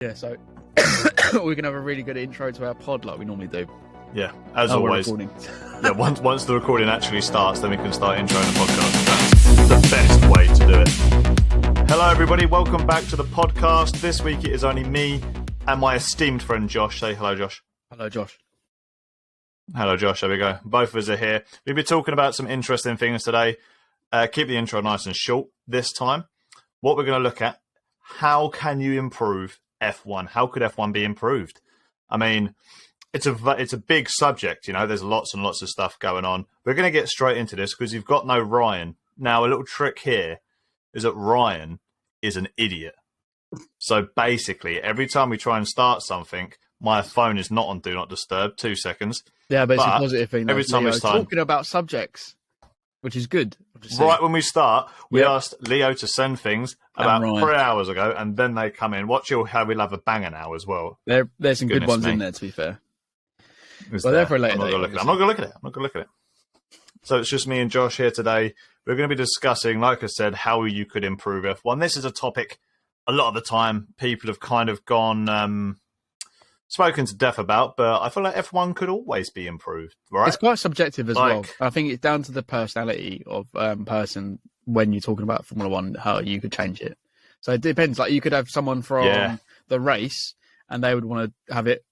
Yeah, so we can have a really good intro to our pod like we normally do. Yeah, as always. Yeah, once the recording actually starts, then we can start introing the podcast. That's the best way to do it. Hello, everybody. Welcome back to the podcast. This week it is only me and my esteemed friend Josh. Say hello, Josh. Hello, Josh. Hello, Josh. There we go. Both of us are here. We'll be talking about some interesting things today. Keep the intro nice and short this time. What we're going to look at, how can you improve F1? How could F1 be improved? I mean, it's a big subject, you know. There's lots and lots of stuff going on. We're going to get straight into this because you've got no Ryan. Now, a little trick here is that Ryan is an idiot. So basically, every time we try and start something, my phone is not on Do Not Disturb. 2 seconds. Yeah, but it's a positive thing. Every time it's talking about subjects, which is good. Right when we start, we asked Leo to send things about 3 hours ago, and then they come in. Watch how we'll have a banger now as well. There's some good ones in there, to be fair. Well, they're for later. I'm not going to look at it. So it's just me and Josh here today. We're going to be discussing, like I said, how you could improve F1. This is a topic a lot of the time people have kind of gone spoken to death about, but I feel like F1 could always be improved, right? It's quite subjective as well. I think it's down to the personality of person when you're talking about Formula One, how you could change it. So it depends. Like you could have someone from the race and they would want to have it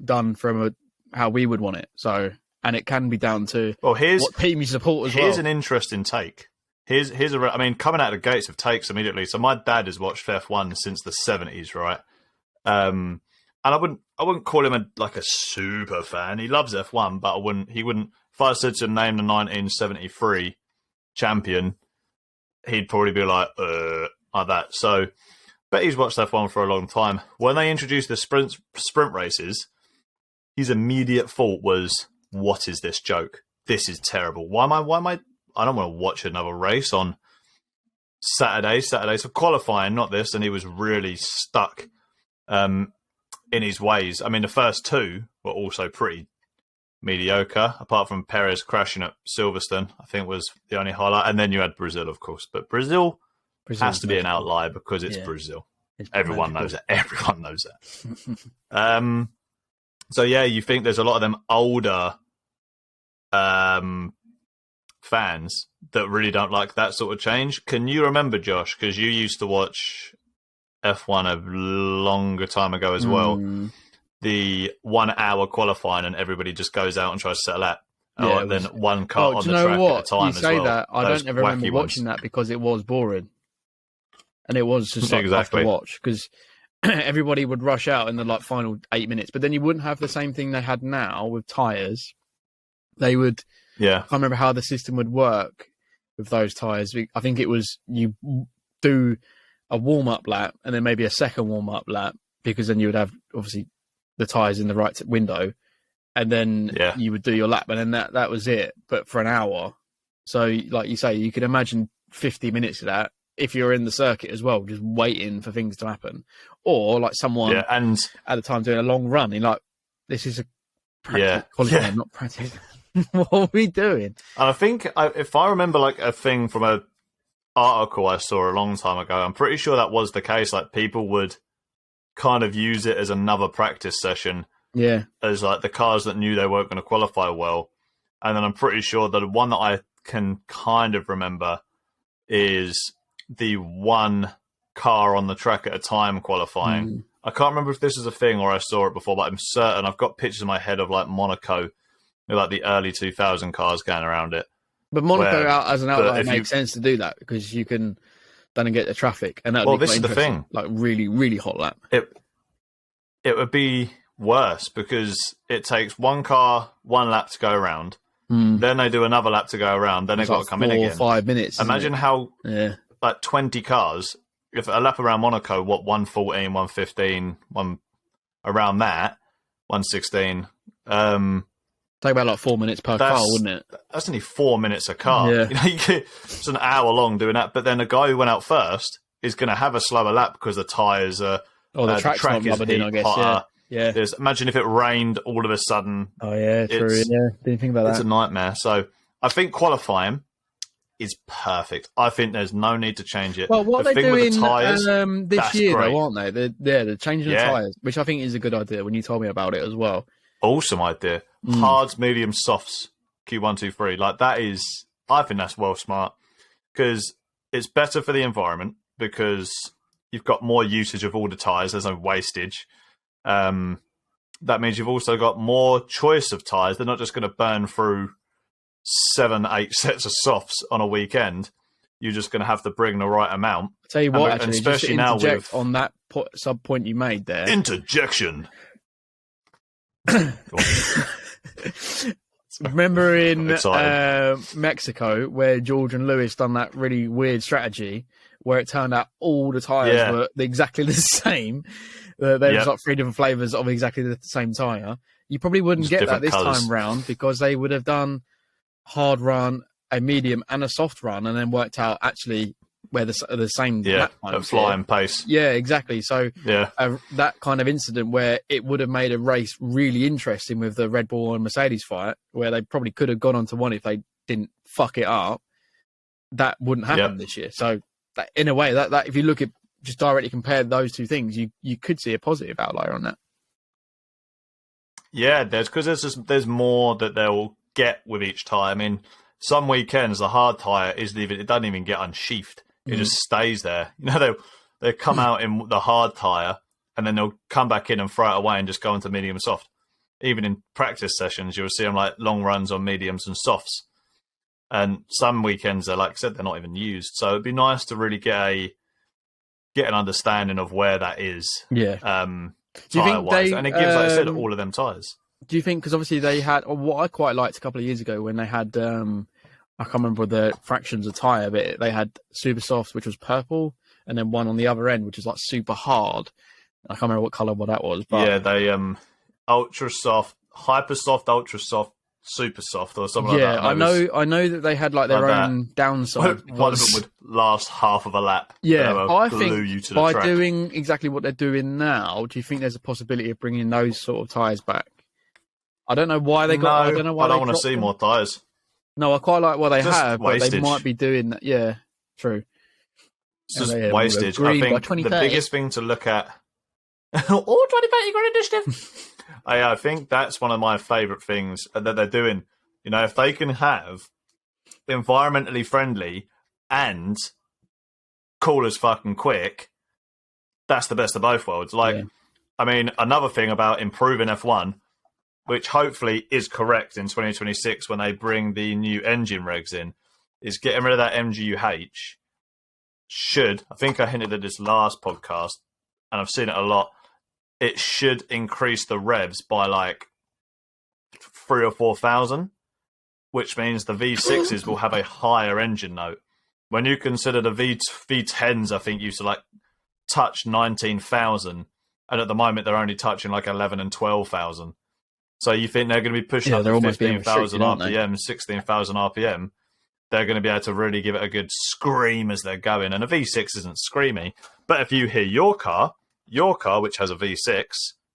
done from how we would want it. So, and it can be down to what team you support as well. Here's an interesting take. I mean, coming out of the gates of takes immediately. So my dad has watched F1 since the 70s, right? And I wouldn't call him a super fan. He loves F1, but he wouldn't. If I said to him, name the 1973 champion, he'd probably be like that. So, but he's watched F1 for a long time. When they introduced the sprint races, his immediate thought was, "What is this joke? This is terrible. Why am I? I don't want to watch another race on Saturday. So qualifying, not this." And he was really stuck in his ways. I mean, the first two were also pretty mediocre, apart from Perez crashing at Silverstone, I think was the only highlight. And then you had Brazil, of course. But Brazil has to be an outlier because it's Brazil. Everyone knows that. Everyone knows that. So, yeah, you think there's a lot of them older fans that really don't like that sort of change. Can you remember, Josh, because you used to watch F1 a longer time ago as well, the 1 hour qualifying and everybody just goes out and tries to set a lap. Then one car on the track at a time as well. You say that, I don't ever remember watching that because it was boring. And it was just tough to watch because everybody would rush out in the final 8 minutes, but then you wouldn't have the same thing they had now with tyres. They would, I can't remember how the system would work with those tyres. I think it was you do a warm-up lap and then maybe a second warm-up lap because then you would have, obviously, the tyres in the right window and then you would do your lap and then that was it, but for an hour. So, like you say, you could imagine 50 minutes of that if you're in the circuit as well, just waiting for things to happen. Or like someone and at the time doing a long run, you're like, this is a practice, not practice. What are we doing? And I think if I remember a thing from a article I saw a long time ago, I'm pretty sure that was the case. Like people would kind of use it as another practice session. Yeah. As the cars that knew they weren't going to qualify well. And then I'm pretty sure that the one that I can kind of remember is the one car on the track at a time qualifying. I can't remember if this is a thing or I saw it before, but I'm certain I've got pictures in my head of Monaco, the early 2000 cars going around it. But Monaco as an outlier makes sense to do that because you can then get the traffic. And this is the thing. Really, really hot lap. It would be worse because it takes one car, 1 lap to go around. Then they do another lap to go around. Then they've got to come in again. 5 minutes. Imagine how 20 cars, if a lap around Monaco, 114, 115, around that, 116. Take about 4 minutes per car, wouldn't it? That's only 4 minutes a car. Yeah. It's an hour long doing that. But then the guy who went out first is going to have a slower lap because the tyres are... the track's not rubbered in, I guess. Hotter. Yeah. Imagine if it rained all of a sudden. Oh, yeah, true. Yeah, didn't think about that. It's a nightmare. So I think qualifying is perfect. I think there's no need to change it. Well, what the they're thing doing with the tyres, this year, great. though, aren't they? They're changing the tyres, which I think is a good idea when you told me about it as well. Awesome idea. Hards, medium, softs, Q1, 2, 3. Like, that is, I think that's well smart, because it's better for the environment, because you've got more usage of all the tyres. There's no wastage. That means you've also got more choice of tyres. They're not just going to burn through 7, 8 sets of softs on a weekend. You're just going to have to bring the right amount. I'll tell you what, actually, especially just now with on that sub point you made there. Interjection. Remember in Mexico where George and Lewis done that really weird strategy where it turned out all the tyres were exactly the same. There was like 3 different flavours of exactly the same tyre. You probably wouldn't get that this time round because they would have done hard run, a medium and a soft run and then worked out actually where the same at flying pace. Yeah, exactly. So that kind of incident where it would have made a race really interesting with the Red Bull and Mercedes fight, where they probably could have gone on to one if they didn't fuck it up, that wouldn't happen this year. So that, in a way, that if you look at just directly compare those two things, you could see a positive outlier on that. Yeah, there's more that they'll get with each tyre. I mean, some weekends the hard tyre it doesn't even get unsheathed. It just stays there. You know, they come out in the hard tyre and then they'll come back in and throw it away and just go into medium and soft. Even in practice sessions, you'll see them like long runs on mediums and softs. And some weekends, they're like I said, they're not even used. So it'd be nice to really get an understanding of where that is. Yeah. Do you think and it gives, like I said, all of them tyres. Do you think, because obviously they had, or what I quite liked a couple of years ago when they had, I can't remember the fractions of tyre, but they had super soft, which was purple, and then one on the other end, which is like super hard. I can't remember what colour that was. But yeah, they ultra soft, hyper soft, ultra soft, super soft, or something like that. Yeah, I know that they had like their own downside. One of them would last half of a lap. Yeah, I think you to the by track. doing exactly what they're doing now, do you think there's a possibility of bringing those sort of tyres back? I don't know why they got. I don't know why. I don't want to see more tyres. No, I quite like what they have, wastage. But they might be doing that. Yeah, true. It's just wastage. I think the biggest thing to look at. 2030 Green Initiative. I think that's one of my favourite things that they're doing. You know, if they can have environmentally friendly and cool as fucking quick, that's the best of both worlds. Like, I mean, another thing about improving F1, which hopefully is correct in 2026 when they bring the new engine regs in, is getting rid of that MGUH. I think I hinted at this last podcast, and I've seen it a lot, it should increase the revs by like 3,000 or 4,000, which means the V6s will have a higher engine note. When you consider the V10s, I think used to like touch 19,000, and at the moment they're only touching like 11 and 12,000. So you think they're going to be pushing up to 15,000 RPM, 16,000 RPM. They're going to be able to really give it a good scream as they're going. And a V6 isn't screamy. But if you hear your car, which has a V6,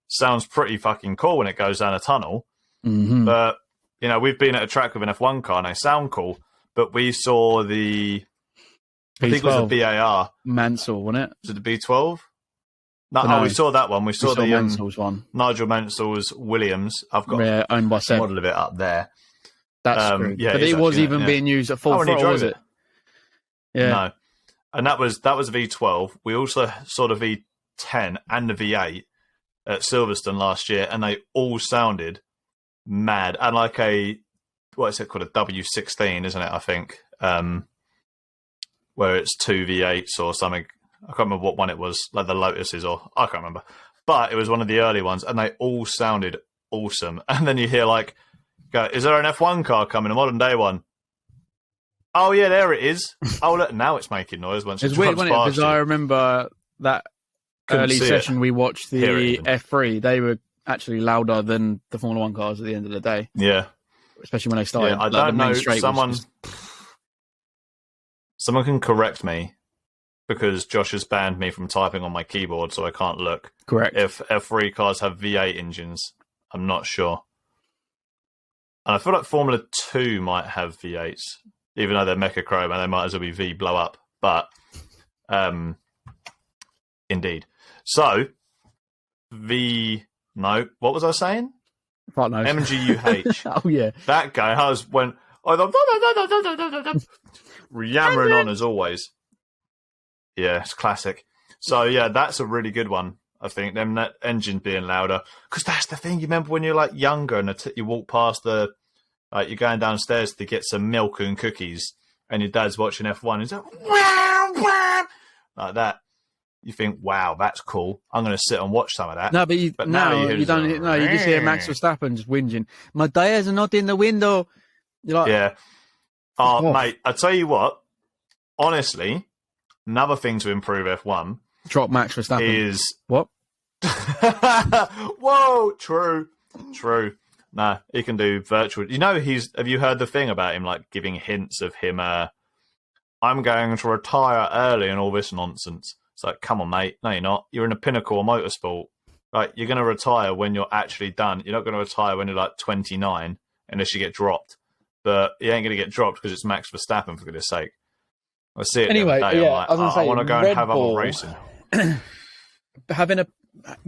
sounds pretty fucking cool when it goes down a tunnel. Mm-hmm. But, you know, we've been at a track with an F1 car and they sound cool. But we saw the... I think it was the BAR. Mansell, wasn't it? Was it the B12? No, we saw that one. We saw the Mansell's one. Nigel Mansell's Williams. I've got owned by Seb. A model of it up there. That's screwed. Yeah, but it was even being used at full throttle, was it? Yeah. No. And that was a V12. We also saw the V10 and the V8 at Silverstone last year, and they all sounded mad. And like what is it called? A W16, isn't it? I think. Where it's 2 V8s or something. I can't remember what one it was, like the Lotuses, or I can't remember. But it was one of the early ones, and they all sounded awesome. And then you hear like, go, is there an F1 car coming, a modern day one? Oh yeah, there it is. Oh look, now it's making noise once it's weird, wasn't it? Because I remember that early session we watched the F3. They were actually louder than the Formula 1 cars at the end of the day. Yeah, especially when they started. Yeah, I don't know. Someone can correct me because Josh has banned me from typing on my keyboard, so I can't look. Correct. If F3 cars have V8 engines, I'm not sure. And I feel like Formula 2 might have V8s. even though they're mecha chrome and they might as well be V blow up. But indeed. So what was I saying? Fuck no. MGUH. Oh yeah, that guy has went yammering on as always. Yeah, it's classic. So yeah, that's a really good one. I think them that engine being louder, because that's the thing. You remember when you're like younger and you walk past you're going downstairs to get some milk and cookies, and your dad's watching F1. He's like, wow, wow, like that. You think, wow, that's cool. I'm going to sit and watch some of that. No, but now you don't. No, you just hear Max Verstappen just whinging. My tires are not in the window. You're like, yeah. Oh, mate, I tell you what. Honestly, another thing to improve F1. Drop Max Verstappen. Is what? Whoa, true. Nah, he can do virtual. You know, have you heard the thing about him like giving hints of him? I'm going to retire early and all this nonsense. It's like, come on, mate. No, you're not. You're in the pinnacle of motorsport. Like, you're going to retire when you're actually done. You're not going to retire when you're like 29 unless you get dropped. But you ain't going to get dropped because it's Max Verstappen, for goodness sake. I see it anyway. the other day. Yeah, I'm like, I want to go and have other racing.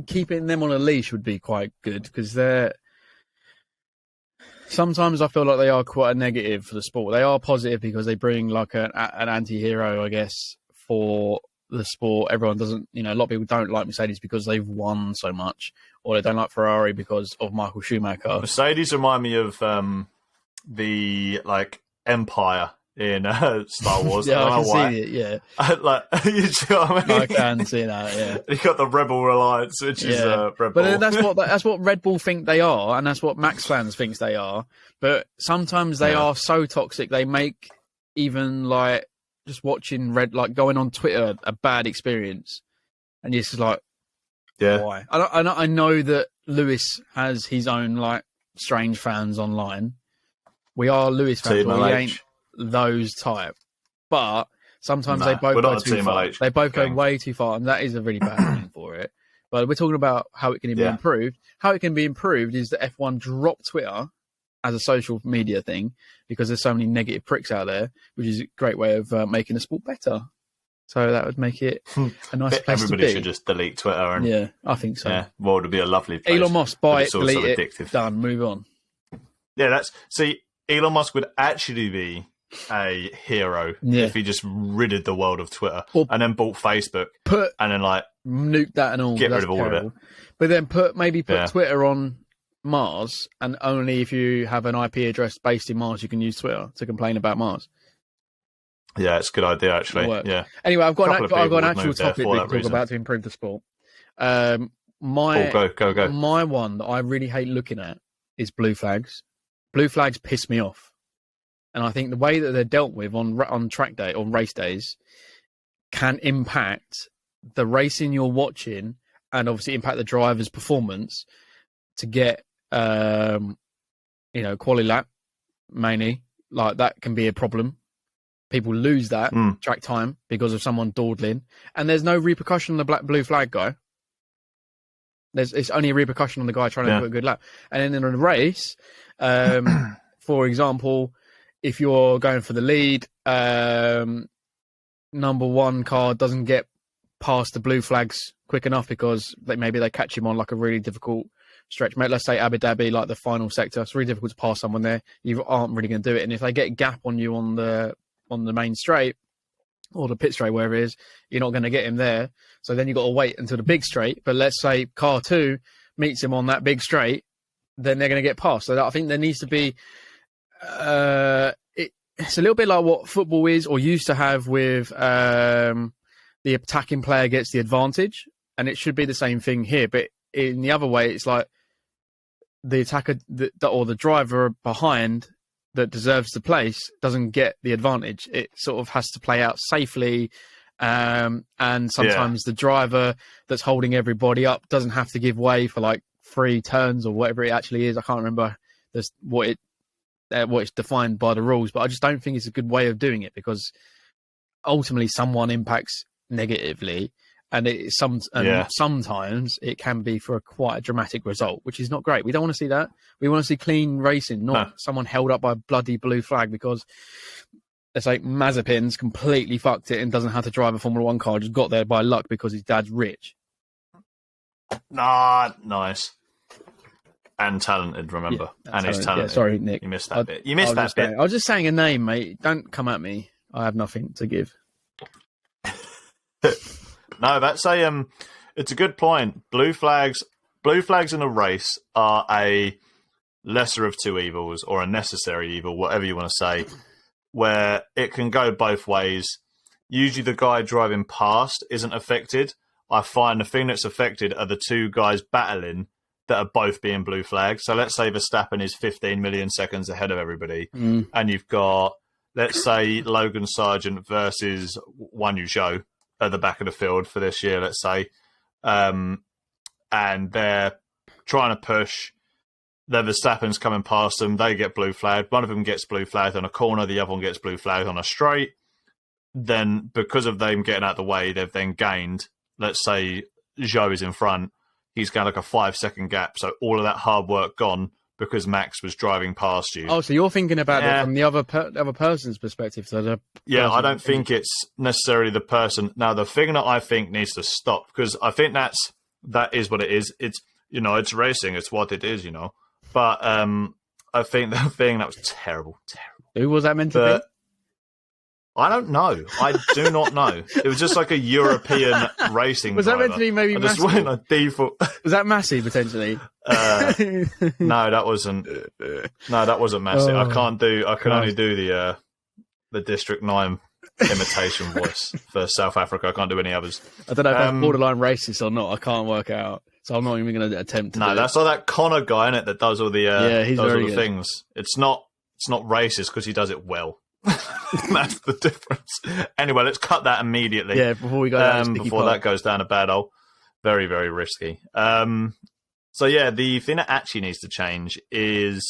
Keeping them on a leash would be quite good, because they're sometimes I feel like they are quite a negative for the sport. They are positive because they bring like an anti-hero, I guess, for the sport. Everyone doesn't, a lot of people don't like Mercedes because they've won so much, or they don't like Ferrari because of Michael Schumacher. Mercedes remind me of the like Empire in Star Wars. Yeah, I can why. see it. Yeah, like you know what I mean? I can see that. Yeah, you got the Rebel Alliance, which is Red Bull. But that's what Red Bull think they are, and that's what Max fans thinks they are. But sometimes they are so toxic they make even like just watching going on Twitter a bad experience, and it's just like, why? I know that Lewis has his own like strange fans online. We are Lewis fans, but we ain't those type. But sometimes they both go too far. They both go way too far, and that is a really bad thing for it. But we're talking about how it can be improved. How it can be improved is that F1 drop Twitter as a social media thing, because there's so many negative pricks out there, which is a great way of making the sport better. So that would make it a nice place to be. Everybody should just delete Twitter. And, yeah, I think so. Yeah, well, it would be a lovely place. Elon Musk, buy it, delete it, done, move on. Yeah, Elon Musk would actually be a hero if he just ridded the world of Twitter and then bought Facebook and then like nuke that and all. Get rid of all of it. But then put Twitter on Mars, and only if you have an IP address based in Mars you can use Twitter to complain about Mars. Yeah, it's a good idea actually. Yeah. Anyway, I've got an actual topic we can talk about to improve the sport. Go. My one that I really hate looking at is blue flags. Blue flags piss me off, and I think the way that they're dealt with on track day or race days can impact the racing you're watching, and obviously impact the driver's performance to get quali lap mainly. Like that can be a problem. People lose that track time because of someone dawdling, and there's no repercussion on the blue flag guy. It's only a repercussion on the guy trying to put a good lap. And then in a race, for example, if you're going for the lead, number one car doesn't get past the blue flags quick enough because maybe they catch him on like a really difficult stretch. Let's say Abu Dhabi, like the final sector, it's really difficult to pass someone there. You aren't really going to do it. And if they get a gap on you on the main straight or the pit straight, wherever it is, you're not going to get him there. So then you've got to wait until the big straight. But let's say car 2 meets him on that big straight, then they're going to get past. So I think there needs to be it's a little bit like what football is or used to have with the attacking player gets the advantage, and it should be the same thing here. But in the other way, it's like the attacker or the driver behind that deserves the place doesn't get the advantage. It sort of has to play out safely. And sometimes the driver that's holding everybody up doesn't have to give way for like 3 turns or whatever it actually is. I can't remember what it's defined by the rules, but I just don't think it's a good way of doing it, because ultimately someone impacts negatively, and sometimes it can be for quite a dramatic result, which is not great. We don't want to see that. We want to see clean racing, not someone held up by a bloody blue flag, because let's say Mazepin's completely fucked it and doesn't have to drive a Formula 1 car, just got there by luck because his dad's rich. Nice. And talented, remember. And he's talented. Yeah, sorry, Nick. You missed that bit. You missed that bit. I was just saying a name, mate. Don't come at me. I have nothing to give. No, that's it's a good point. Blue flags in a race are a lesser of two evils, or a necessary evil, whatever you want to say, where it can go both ways. Usually the guy driving past isn't affected. I find the thing that's affected are the two guys battling that are both being blue flags. So let's say Verstappen is 15 million seconds ahead of everybody, and you've got, let's say, Logan Sargent versus Wan Yu Zhou at the back of the field for this year, let's say, and they're trying to push. The Verstappen's coming past them. They get blue flagged. One of them gets blue flagged on a corner. The other one gets blue flagged on a straight. Then, because of them getting out of the way, they've then gained. Let's say Zhou is in front. He's got like a 5-second gap. So all of that hard work gone because Max was driving past you. Oh, so you're thinking about it from the other person's perspective. So I don't think it's necessarily the person. Now, the thing that I think needs to stop, because I think that is what it is. It's, it's racing. It's what it is, But I think the thing that was terrible. Who was that meant to be? I don't know. I do not know. It was just like a European racing Was driver. that meant to be maybe Massey? Just went on default. Was that Massey, potentially? No, that wasn't. No, that wasn't Massey. I can only do the District 9 imitation voice for South Africa. I can't do any others. I don't know if that's borderline racist or not. I can't work out. So I'm not even going to attempt to do that's like that Connor guy, innit, that does all the he's does very all the good. things. It's not racist because he does it well. That's the difference. Anyway, let's cut that immediately. Yeah, before we go down that goes down a bad hole. Very, very risky. So yeah, the thing that actually needs to change is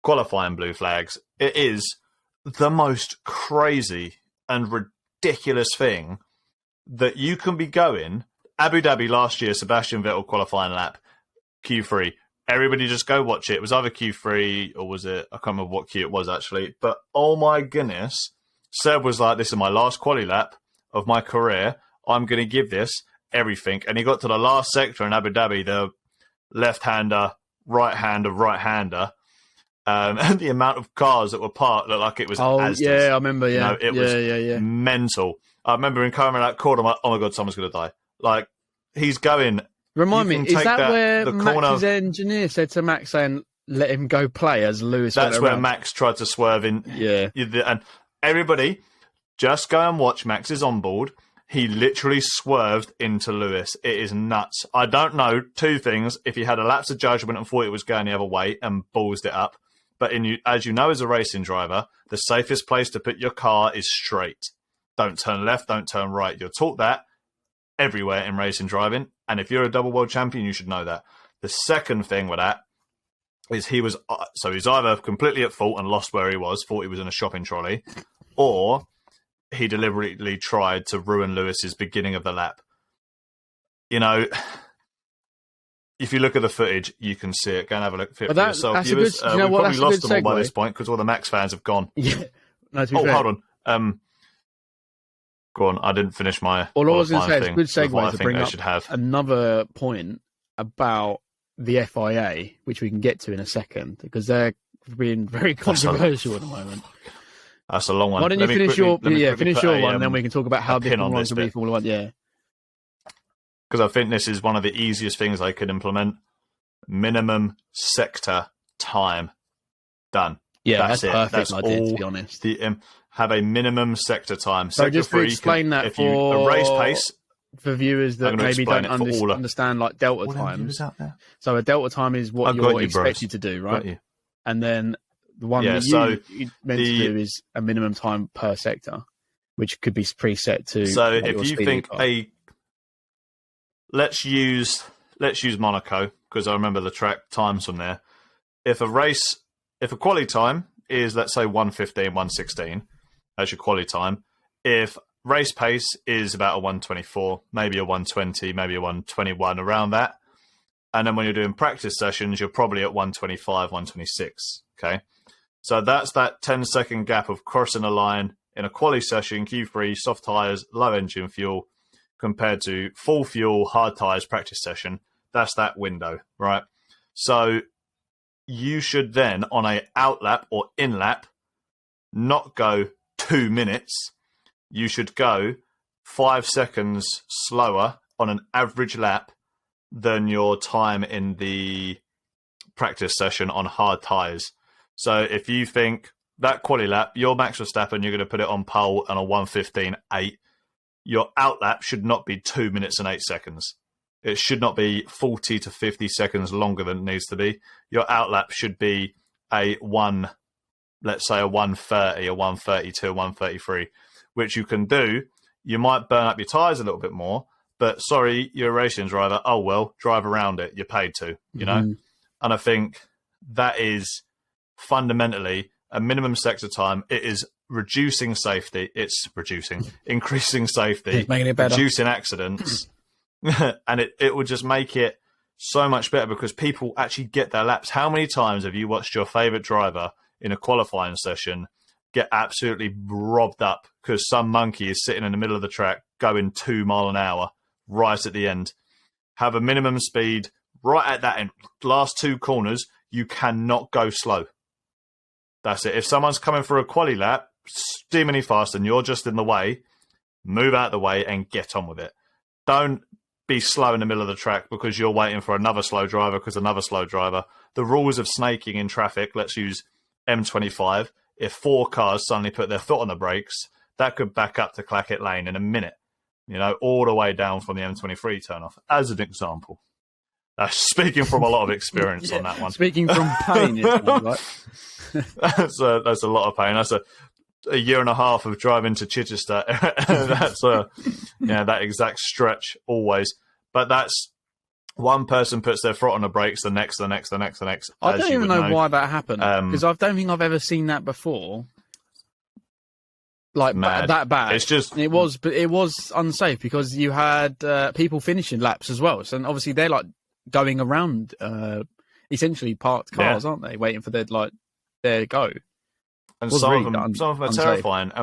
qualifying blue flags. It is the most crazy and ridiculous thing that you can be going. Abu Dhabi last year, Sebastian Vettel qualifying lap, Q3. Everybody just go watch it. It was either Q3 or was it? I can't remember what Q it was actually. But oh my goodness, Seb was like, "This is my last quali lap of my career. I'm going to give this everything." And he got to the last sector in Abu Dhabi, the left-hander, right-hander, and the amount of cars that were parked looked like it was. Asda's. Yeah, I remember. Yeah, it was mental. I remember in coming that corner, I'm like, "Oh my god, someone's going to die!" Like he's going. Remind me, is that where Max's engineer said to Max saying, "Let him go play" as Lewis? That's where Max tried to swerve in. Yeah, and everybody just go and watch Max's onboard. He literally swerved into Lewis. It is nuts. I don't know two things: if he had a lapse of judgment and thought it was going the other way and ballsed it up. But as you know, as a racing driver, the safest place to put your car is straight. Don't turn left. Don't turn right. You're taught that everywhere in racing driving, and if you're a double world champion, you should know that. The second thing with that is he's either completely at fault and lost where he was, thought he was in a shopping trolley, or he deliberately tried to ruin Lewis's beginning of the lap. If you look at the footage, you can see it. Go and have a look for yourself, viewers. We've probably lost them all by this point because all the Max fans have gone. Yeah. No, hold on. Go on, I didn't finish my. All I was going to say, it's a good segue to bring up another point about the FIA, which we can get to in a second, because they're being very controversial at the moment. That's a long one. Why don't you finish your one, and then we can talk about how different ones will be for all one. Yeah. Because I think this is one of the easiest things they could implement. Minimum sector time. Done. Yeah, that's perfect idea, to be honest. Have a minimum sector time. So just to explain that for a race pace for viewers that maybe don't understand like delta times. So a delta time is what you're expected to do, right? And then the one that you're meant to do is a minimum time per sector, which could be preset to. So if you think let's use Monaco, because I remember the track times from there. If a quali time is, let's say, 1:15, 1:16, that's your quali time. If race pace is about a 1:24, maybe a 1:20, maybe a 1:21, around that. And then when you're doing practice sessions, you're probably at 1:25, 1:26. Okay. So that's that 10-second gap of crossing a line in a quali session, Q3, soft tyres, low engine fuel, compared to full fuel, hard tyres practice session. That's that window, right? So you should then, on a out lap or in lap, not go 2 minutes. You should go 5 seconds slower on an average lap than your time in the practice session on hard tyres. So if you think that quali lap, your Max Verstappen, you're going to put it on pole and a 1:15.8, your out lap should not be 2 minutes and 8 seconds. It should not be 40 to 50 seconds longer than it needs to be. Your out lap should be let's say a 1:30, a 1:32, a 1:33, which you can do. You might burn up your tyres a little bit more, but sorry, you're a racing driver. Oh, well, drive around it. You're paid to, you know? And I think that is fundamentally a minimum sector time. It is reducing safety. It's increasing safety, making it better, reducing accidents. And it would just make it so much better because people actually get their laps. How many times have you watched your favourite driver in a qualifying session get absolutely robbed up because some monkey is sitting in the middle of the track going 2 miles an hour right at the end? Have a minimum speed right at that end. Last 2 corners, you cannot go slow. That's it. If someone's coming for a quali lap, steaming fast, and you're just in the way, move out of the way and get on with it. Don't be slow in the middle of the track because you're waiting for another slow driver because another slow driver. The rules of snaking in traffic, let's use M25. If 4 cars suddenly put their foot on the brakes, that could back up to Clackett Lane in a minute, you know, all the way down from the M23 turnoff, as an example. Speaking from a lot of experience on that one. Speaking from pain, right? That's a lot of pain. That's a year and a half of driving to Chichester. That's that exact stretch always. But that's one person puts their foot on the brakes, the next. I don't even know why that happened because I don't think I've ever seen that before. Like that bad. It's just it was unsafe because you had people finishing laps as well. So obviously they're like going around essentially parked cars, aren't they? Waiting for their go. And some of them are terrifying. I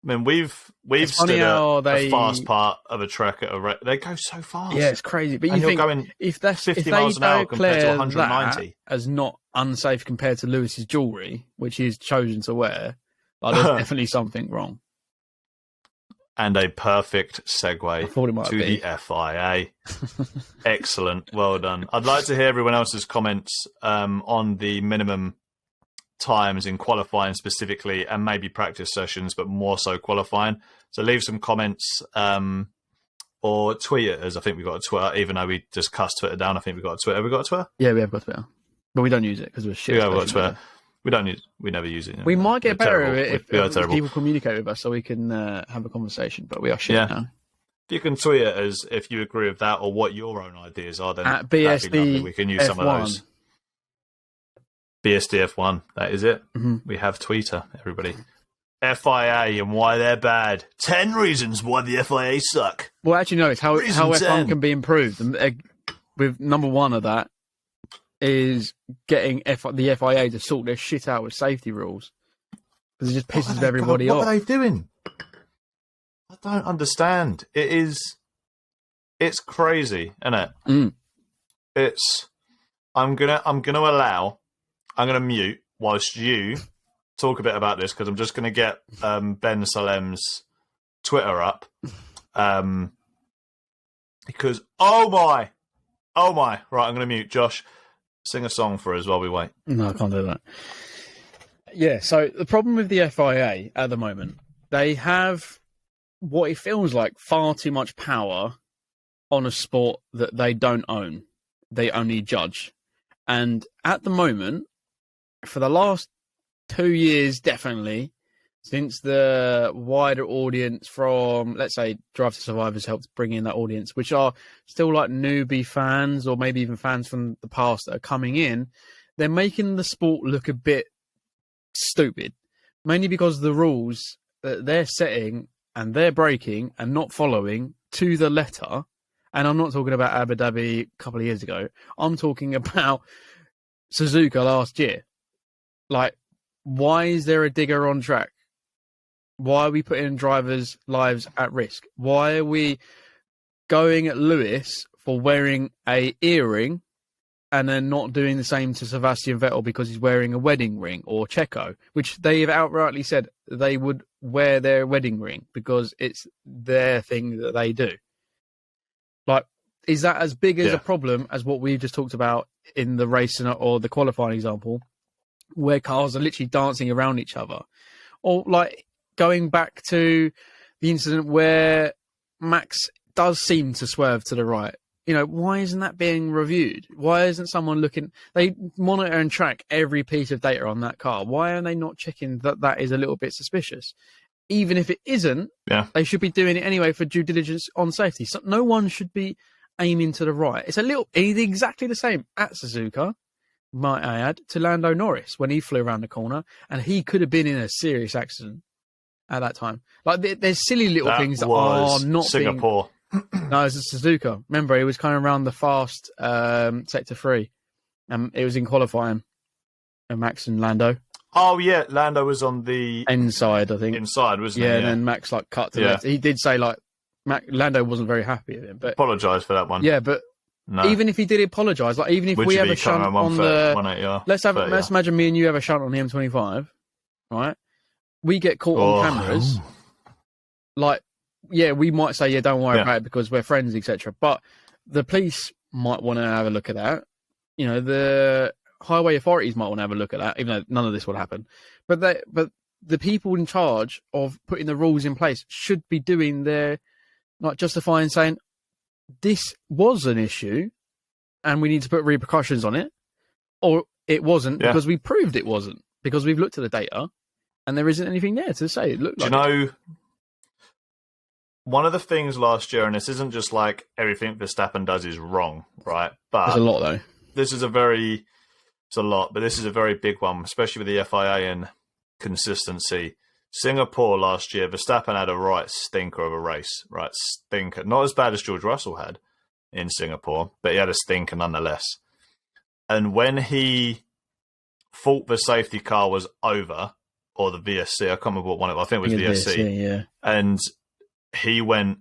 mean, we've stood at a fast part of a track at they go so fast. Yeah, it's crazy. But you think going if they miles an hour compared to 190 that as not unsafe compared to Lewis's jewellery, which he's chosen to wear, like, there's definitely something wrong. And a perfect segue to the FIA. Excellent. Well done. I'd like to hear everyone else's comments on the minimum times in qualifying specifically and maybe practice sessions, but more so qualifying. So leave some comments or tweet it, as I think we've got a Twitter, even though we just cussed Twitter down. I think we've got a Twitter. Have we got a Twitter? Yeah, we have got Twitter. But we don't use it because we're shit. Yeah, we've got Twitter. We never use it. We might get better at it if people communicate with us so we can have a conversation, but we are shit now. If you can tweet it as if you agree with that or what your own ideas are, then at BSDF1. We can use some of those. BSDF1, that is it. Mm-hmm. We have Twitter, everybody. FIA and why they're bad. 10 reasons why the FIA suck. Well, actually, no, it's how F1 can be improved. And with number one of that is getting the FIA to sort their shit out with safety rules. Because it just pisses everybody off. What are they doing? I don't understand. It's crazy, isn't it? Mm. I'm gonna mute whilst you talk a bit about this because I'm just gonna get Ben Salem's Twitter up. Because oh my, right, I'm gonna mute. Josh, sing a song for us while we wait. No, I can't do that. Yeah, so the problem with the FIA at the moment, they have what it feels like far too much power on a sport that they don't own. They only judge. And at the moment, for the last 2 years, definitely, since the wider audience from, let's say, Drive to Survive has helped bring in that audience, which are still like newbie fans or maybe even fans from the past that are coming in, they're making the sport look a bit stupid, mainly because the rules that they're setting and they're breaking and not following to the letter. And I'm not talking about Abu Dhabi a couple of years ago. I'm talking about Suzuka last year. Like, Why is there a digger on track? Why are we putting drivers' lives at risk? Why are we going at Lewis for wearing a earring and then not doing the same to Sebastian Vettel because he's wearing a wedding ring, or Checo, which they have outrightly said they would wear their wedding ring because it's their thing that they do. Like, is that as big as a problem as what we've just talked about in the race or the qualifying example, where cars are literally dancing around each other? Or like going back to the incident where Max does seem to swerve to the right. You know, why isn't that being reviewed? Why isn't someone looking? They monitor and track every piece of data on that car. Why are they not checking that is a little bit suspicious? Even if it isn't, they should be doing it anyway for due diligence on safety. So no one should be aiming to the right. It's exactly the same at Suzuka, might I add, to Lando Norris when he flew around the corner, and he could have been in a serious accident at that time. Like, there's silly little things that are not Singapore. No, it was Suzuka. Remember, he was kind of around the fast sector 3. It was in qualifying. Max and Lando. Oh yeah, Lando was on the inside, I think. Inside, wasn't he? Yeah, and then Max like cut to the left. He did say like Lando wasn't very happy with him, but apologise for that one. Yeah, but even if he did apologise, like even if we have a shunt on the, let's imagine me and you have a shunt on the M25, right? We get caught on cameras. Like, yeah, we might say, don't worry about it because we're friends, etc. But the police might want to have a look at that. You know, the highway authorities might want to have a look at that, even though none of this will happen. But the people in charge of putting the rules in place should be doing their, like, justifying, saying this was an issue and we need to put repercussions on it, or it wasn't because we proved it wasn't, because we've looked at the data and there isn't anything there to say it looked like. Do you know, one of the things last year, and this isn't just like everything Verstappen does is wrong, right? But there's a lot though. It's a lot, but this is a very big one, especially with the FIA and consistency. Singapore last year, Verstappen had a right stinker of a race, right stinker. Not as bad as George Russell had in Singapore, but he had a stinker nonetheless. And when he thought the safety car was over, or the VSC, I can't remember what one it was, I think it was VSC, yeah. And he went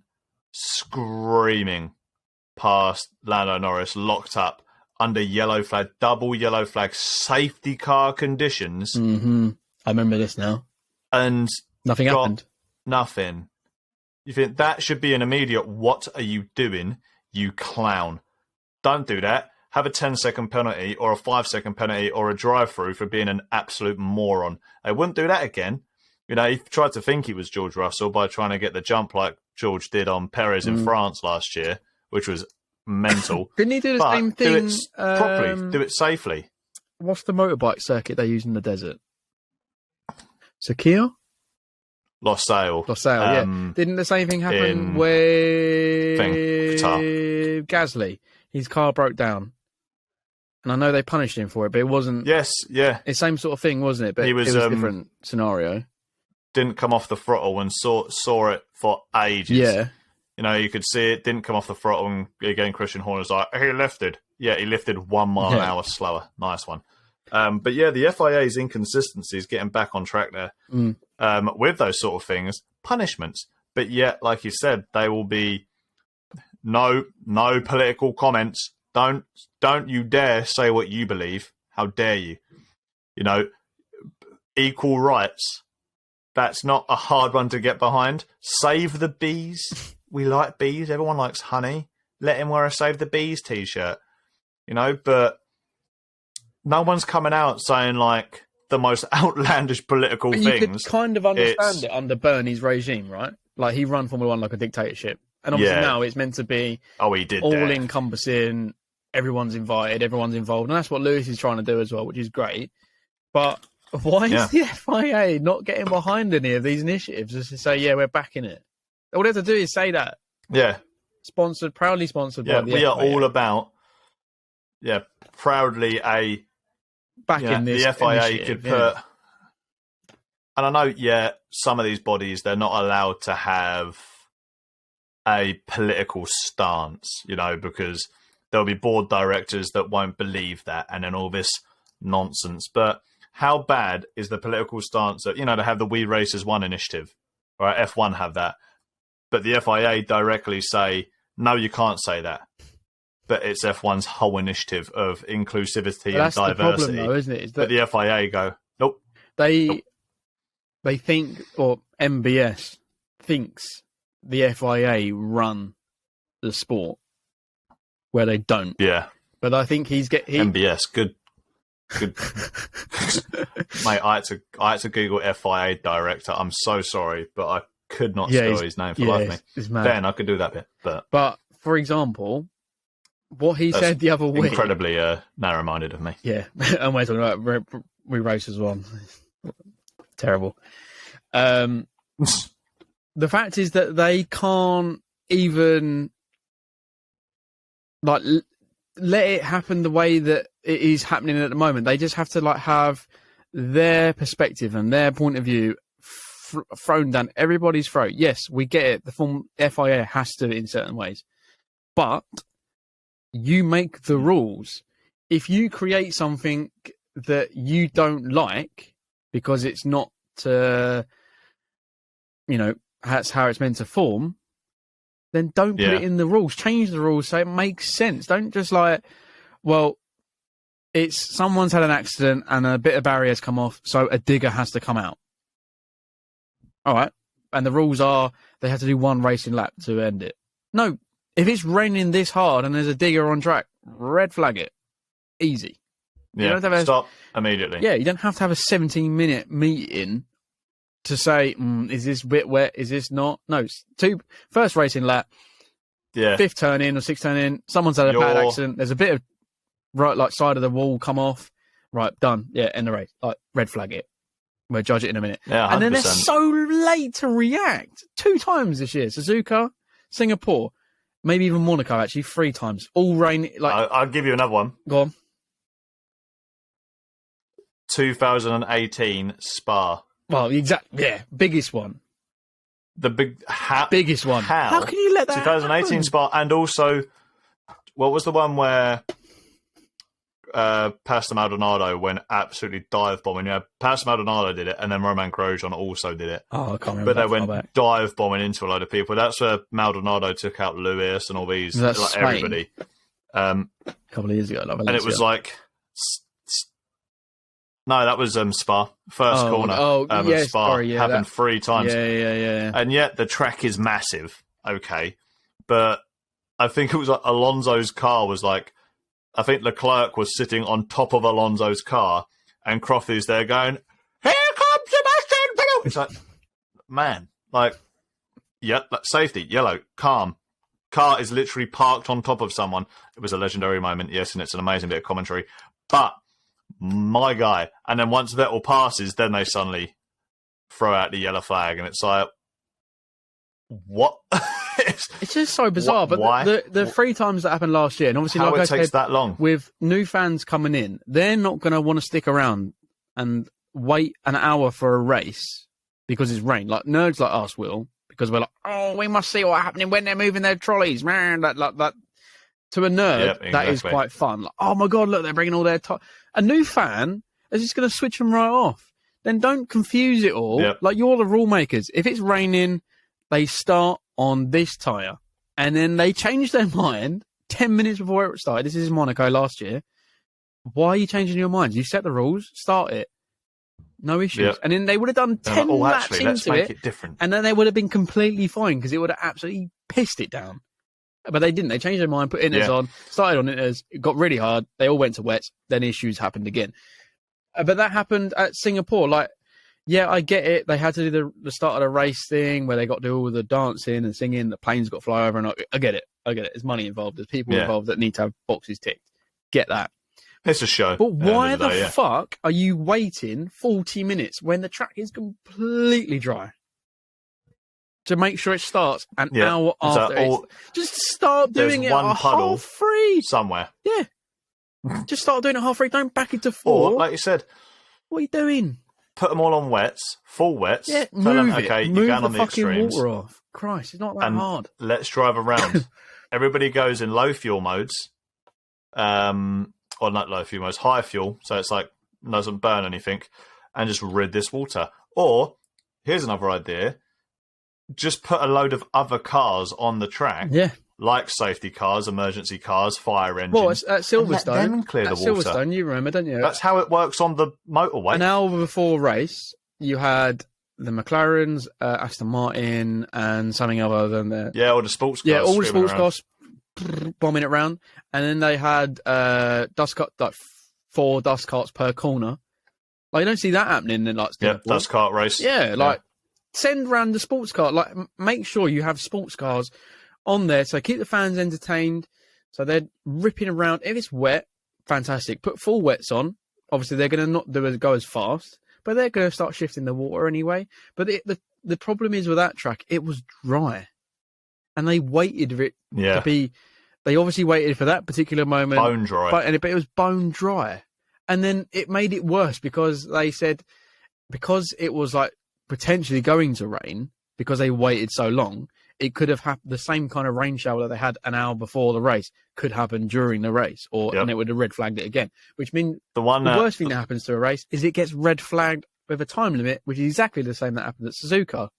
screaming past Lando Norris, locked up under yellow flag, double yellow flag, safety car conditions. Mm-hmm. I remember this now. And nothing happened. Nothing. You think that should be an immediate, what are you doing, you clown? Don't do that. Have a 10-second penalty or a 5-second penalty or a drive-through for being an absolute moron. They wouldn't do that again. You know, he tried to think he was George Russell by trying to get the jump like George did on Perez in France last year, which was mental. Didn't he do the same thing? Do it properly. Do it safely. What's the motorbike circuit they use in the desert? Sakir? Lost Sale, yeah. Didn't the same thing happen with Gasly? His car broke down. And I know they punished him for it, but it wasn't... Yes, yeah. It's the same sort of thing, wasn't it? But it was a different scenario. Didn't come off the throttle and saw it for ages. Yeah. You know, you could see it, didn't come off the throttle, and again, Christian Horner's like, he lifted. Yeah, he lifted 1 mile an hour slower. Nice one. But yeah, the FIA's inconsistencies, getting back on track there, with those sort of things, punishments. But yet, like you said, they will be no political comments. Don't you dare say what you believe. How dare you? You know, equal rights. That's not a hard one to get behind. Save the bees. We like bees. Everyone likes honey. Let him wear a Save the Bees t-shirt. You know, but no one's coming out saying like the most outlandish political things. You could kind of understand it under Bernie's regime, right? Like, he ran Formula 1 like a dictatorship. And obviously now it's meant to be all-encompassing. Everyone's invited, everyone's involved. And that's what Lewis is trying to do as well, which is great. But why is the FIA not getting behind any of these initiatives just to say, we're backing it? All they have to do is say that. Yeah. Proudly sponsored by the FIA. We are all about, proudly backing this the FIA initiative, could put... And I know, some of these bodies, they're not allowed to have a political stance, you know, because there'll be board directors that won't believe that and then all this nonsense. But how bad is the political stance that, they have the We Racers 1 initiative, right? F1 have that. But the FIA directly say, no, you can't say that. But it's F1's whole initiative of inclusivity and diversity. That's the problem, though, isn't it? But the FIA go, nope. They think, or MBS thinks the FIA run the sport where they don't. Yeah. But I think MBS, good. Mate, I had to Google FIA director. I'm so sorry, but I could not spell his name for life of me. Ben, I could do that bit. But for example, what he said the other week... Incredibly narrow-minded of me. Yeah, and we're talking about We Racers 1. Terrible. The fact is that they can't even let it happen the way that it is happening at the moment. They just have to have their perspective and their point of view thrown down everybody's throat. Yes, we get it. The FIA has to in certain ways, but you make the rules. If you create something that you don't like because it's not, that's how it's meant to form, then don't put it in the rules. Change the rules so it makes sense. Don't just it's someone's had an accident and a bit of barrier's come off, so a digger has to come out. All right. And the rules are they have to do one racing lap to end it. No, if it's raining this hard and there's a digger on track, red flag it. Easy. Yeah, stop immediately. Yeah, you don't have to have a 17-minute meeting to say, is this bit wet? Is this not? No, first racing lap, fifth turn in or sixth turn in, someone's had a bad accident, there's a bit of side of the wall come off, right, done, end the race, red flag it. We'll judge it in a minute. Yeah, 100%. And then they're so late to react. 2 times this year. Suzuka, Singapore, maybe even Monaco, actually, 3 times. All rain. I'll give you another one. Go on. 2018 Spa. Well, exactly. Yeah, biggest one. Biggest one. How can you let that 2018 happen? Spa, and also, what was the one where Pastor Maldonado went absolutely dive bombing? Yeah, Pastor Maldonado did it, and then Roman Grosjean also did it. Oh, I can't remember. But they went dive bombing into a load of people. That's where Maldonado took out Lewis and all these, everybody. A couple of years ago, and it was no, that was Spa. First corner of Spa happened 3 times. Yeah. And yet the track is massive, okay. But I think it was Alonso's car was I think Leclerc was sitting on top of Alonso's car, and Crofty's there going, "Here comes Sebastian!" It's like, man, safety, yellow, calm. Car is literally parked on top of someone. It was a legendary moment, yes, and it's an amazing bit of commentary. But my guy, and then once Vettel passes, then they suddenly throw out the yellow flag, and it's like, what? It's just so bizarre. But why? The 3 times that happened last year, and obviously, how like it takes that long with new fans coming in, they're not going to want to stick around and wait an hour for a race because it's rain. Like nerds like us will, because we're like, oh, we must see what's happening when they're moving their trolleys, man. That. To a nerd, that is quite fun. Like, oh my god, look, they're bringing all their a new fan is just going to switch them right off. Then don't confuse it all. Yep. Like, you're the rule makers. If it's raining, they start on this tyre. And then they change their mind 10 minutes before it started. This is Monaco last year. Why are you changing your minds? You set the rules, start it. No issues. Yep. And then they would have done 10 laps let's into make it different. And then they would have been completely fine because it would have absolutely pissed it down. But they didn't. They changed their mind, put inters on, started on inters, it got really hard. They all went to wets. Then issues happened again. But that happened at Singapore. Like, yeah, I get it. They had to do the start of the race thing where they got to do all the dancing and singing. The planes got to fly over. And I get it. There's money involved. There's people involved that need to have boxes ticked. Get that. It's a show. But why the fuck are you waiting 40 minutes when the track is completely dry? To make sure it starts an hour after. Just start doing it at half free. Somewhere. Yeah. Just start doing it half free. Don't back it to 4. Or, like you said. What are you doing? Put them all on wets, full wets. Yeah, move it. Okay, move you're going the on the fucking extremes. water off. Christ, it's not that hard. Let's drive around. Everybody goes in low fuel modes. Or not low fuel modes, high fuel. So it's like doesn't burn anything, and just rid this water. Or here's another idea: just put a load of other cars on the track, like safety cars, emergency cars, fire engines. Well, it's at Silverstone. And let them clear the water. Silverstone, you remember, don't you? That's how it works on the motorway. An hour before race, you had the McLarens, Aston Martin, and something other than that. Yeah, all the sports cars. Yeah, all the sports cars bombing it around, and then they had dust cart, like 4 dust carts per corner. Like, you don't see that happening in like dust cart race. Yeah, like send round the sports car. Like, make sure you have sports cars on there, so keep the fans entertained. So they're ripping around. If it's wet, fantastic. Put full wets on. Obviously, they're going to not go as fast, but they're going to start shifting the water anyway. But the problem is with that track, it was dry, and they waited for it to be. They obviously waited for that particular moment, bone dry, but it was bone dry, and then it made it worse because they said because it was like potentially going to rain because they waited so long. It could have happened. The same kind of rain shower that they had an hour before the race could happen during the race, and it would have red flagged it again. Which means the worst thing that happens to a race is it gets red flagged with a time limit, which is exactly the same that happened at Suzuka,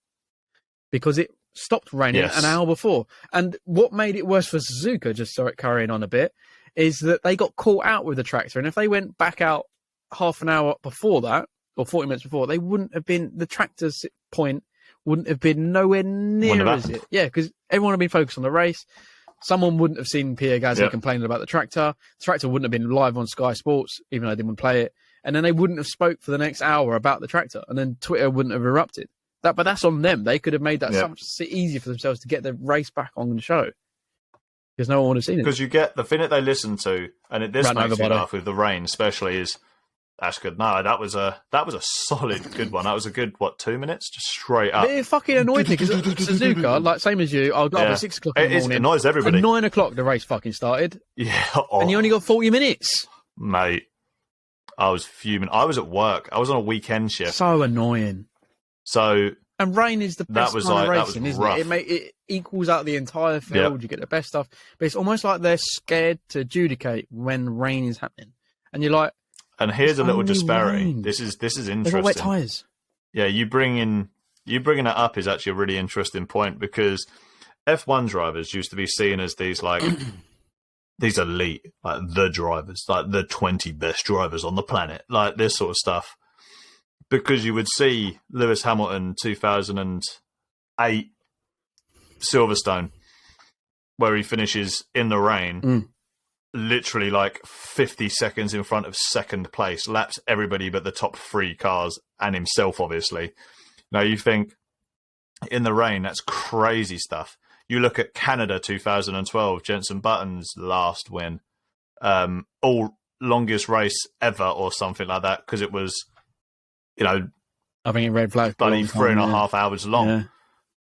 because it stopped raining an hour before. And what made it worse for Suzuka, just so it carrying on a bit, is that they got caught out with the tractor, and if they went back out half an hour before that or 40 minutes before, they wouldn't have been the tractor's point. Wouldn't have been nowhere near as it. Yeah, because everyone would have been focused on the race. Someone wouldn't have seen Pierre Gasly complaining about the tractor. The tractor wouldn't have been live on Sky Sports, even though they didn't play it. And then they wouldn't have spoke for the next hour about the tractor. And then Twitter wouldn't have erupted. But that's on them. They could have made that so much easier for themselves to get the race back on the show. Because no one would have seen it. Because you get the thing that they listen to, and this makes me laugh with the rain especially, is that's good. No, that was a solid good one. That was a good 2 minutes, just straight up. It fucking annoyed me because Suzuka, like same as you, I got up at 6 o'clock in the morning. It annoys everybody. At 9 o'clock the race fucking started. Yeah, and you only got 40 minutes, mate. I was fuming. I was at work. I was on a weekend shift. So annoying. And rain is the best kind of racing, isn't it? It equals out the entire field. You get the best stuff, but it's almost like they're scared to adjudicate when rain is happening, and you're like. And here's a little disparity. Rain. This is interesting. They've got wet tyres. Yeah, you bringing that up is actually a really interesting point, because F1 drivers used to be seen as these like these elite, like the drivers, like the 20 best drivers on the planet, like this sort of stuff. Because you would see Lewis Hamilton 2008 Silverstone, where he finishes in the rain. Literally like 50 seconds in front of second place, laps everybody but the top 3 cars and himself, obviously. Now you think in the rain, that's crazy stuff. You look at Canada 2012, Jenson Button's last win, all longest race ever or something like that, because it was, I think it red flag. Bloody 3.5 hours long.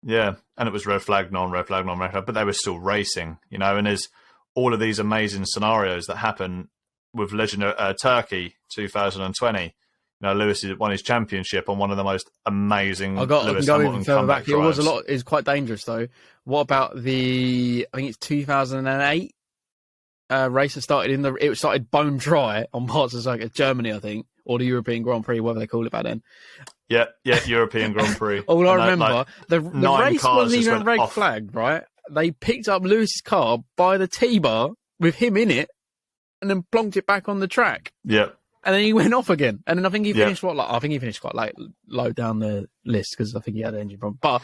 Yeah, and it was red flag, non-red flag, non-red flag, but they were still racing, and there's all of these amazing scenarios that happen with Legend of Turkey 2020. Lewis won his championship on one of the most amazing. I can go even further back. It was a lot. It's quite dangerous though. What about I think it's 2008 race that started it started bone dry on parts of Germany, I think, or the European Grand Prix, whatever they called it back then. Yeah, European Grand Prix. All I remember, the race wasn't even red flagged, right? They picked up Lewis's car by the T-bar with him in it and then plonked it back on the track. Yeah. And then he went off again. And then I think he finished I think he finished quite low down the list because I think he had an engine problem. But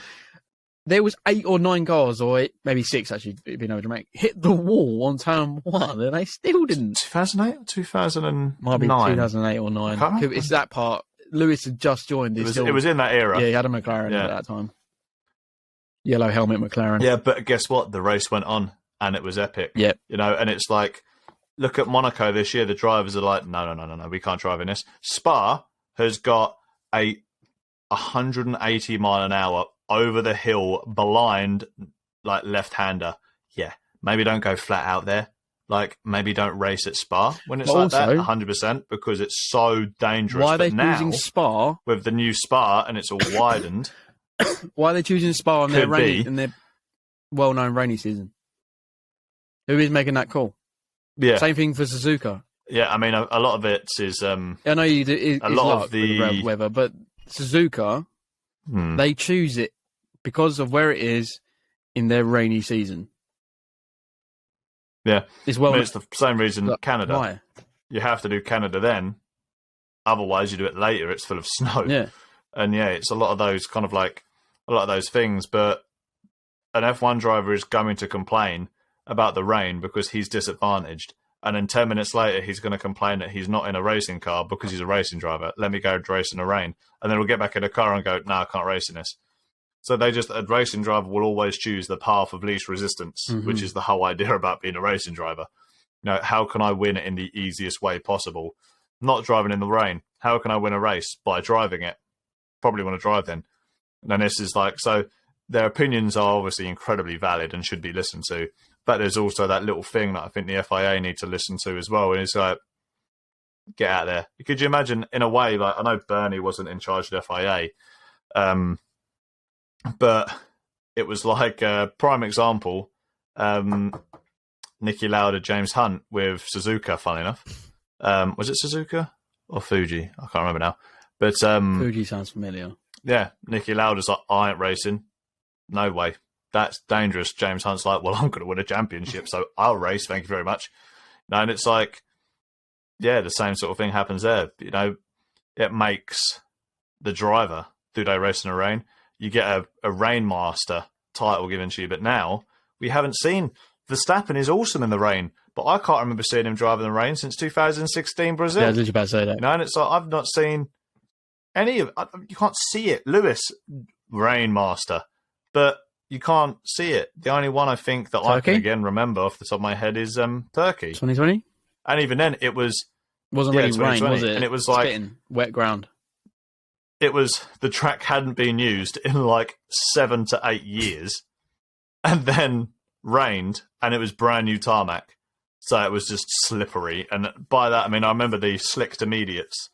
there was 8 or 9 cars, or maybe 6 actually, being overdramatic, hit the wall on turn 1 and they still didn't. 2008 or 2009? Might be 2008 or 9. It's that part. Lewis had just joined. It was in that era. Yeah, he had a McLaren at that time. Yellow helmet McLaren. Yeah, but guess what? The race went on and it was epic. Yeah. And it's like, look at Monaco this year. The drivers are like, no, we can't drive in this. Spa has got a 180 mile an hour over the hill, blind, like left-hander. Yeah, maybe don't go flat out there. Like, maybe don't race at Spa when it's like that, 100%, because it's so dangerous. Why are they choosing Spa? With the new Spa, and it's all widened. Why are they choosing Spa on their well-known rainy season? Who is making that call? Yeah. Same thing for Suzuka. Yeah, I mean, a lot of it is. I know you do. A lot luck of the with weather, but Suzuka, they choose it because of where it is in their rainy season. Yeah, it's well. I mean, it's the same reason Canada. Why? You have to do Canada then, otherwise you do it later. It's full of snow. Yeah, and it's a lot of those kind of like a lot of those things. But an F1 driver is going to complain about the rain because he's disadvantaged. And then 10 minutes later, he's going to complain that he's not in a racing car because he's a racing driver. Let me go race in the rain. And then he'll get back in the car and go, no, I can't race in this. So a racing driver will always choose the path of least resistance, which is the whole idea about being a racing driver. How can I win it in the easiest way possible? Not driving in the rain. How can I win a race? By driving it. Probably want to drive then. And then this is like, so their opinions are obviously incredibly valid and should be listened to. But there's also that little thing that I think the FIA need to listen to as well. And it's like, get out there. Could you imagine, in a way, like I know Bernie wasn't in charge of the FIA, but it was like a prime example, Niki Lauda, James Hunt with Suzuka, funny enough. Was it Suzuka or Fuji? I can't remember now. But Fuji sounds familiar. Yeah, Niki Lauda's like, I ain't racing. No way. That's dangerous. James Hunt's like, well, I'm going to win a championship, so I'll race. Thank you very much. And it's like, yeah, the same sort of thing happens there. It makes the driver, do they race in the rain? You get a Rainmaster title given to you, but now we haven't seen. Verstappen is awesome in the rain, but I can't remember seeing him drive in the rain since 2016 Brazil. Yeah, I was just about to say that. And it's like, I've not seen any of. You can't see it. Lewis, Rainmaster, but you can't see it. The only one I think that I can again remember off the top of my head is Turkey 2020. And even then, it wasn't really rain, was it? And it was like spitting, wet ground. It was the track hadn't been used in like 7 to 8 years, and then rained, and it was brand new tarmac, so it was just slippery. And by that, I mean I remember the slicked immediates,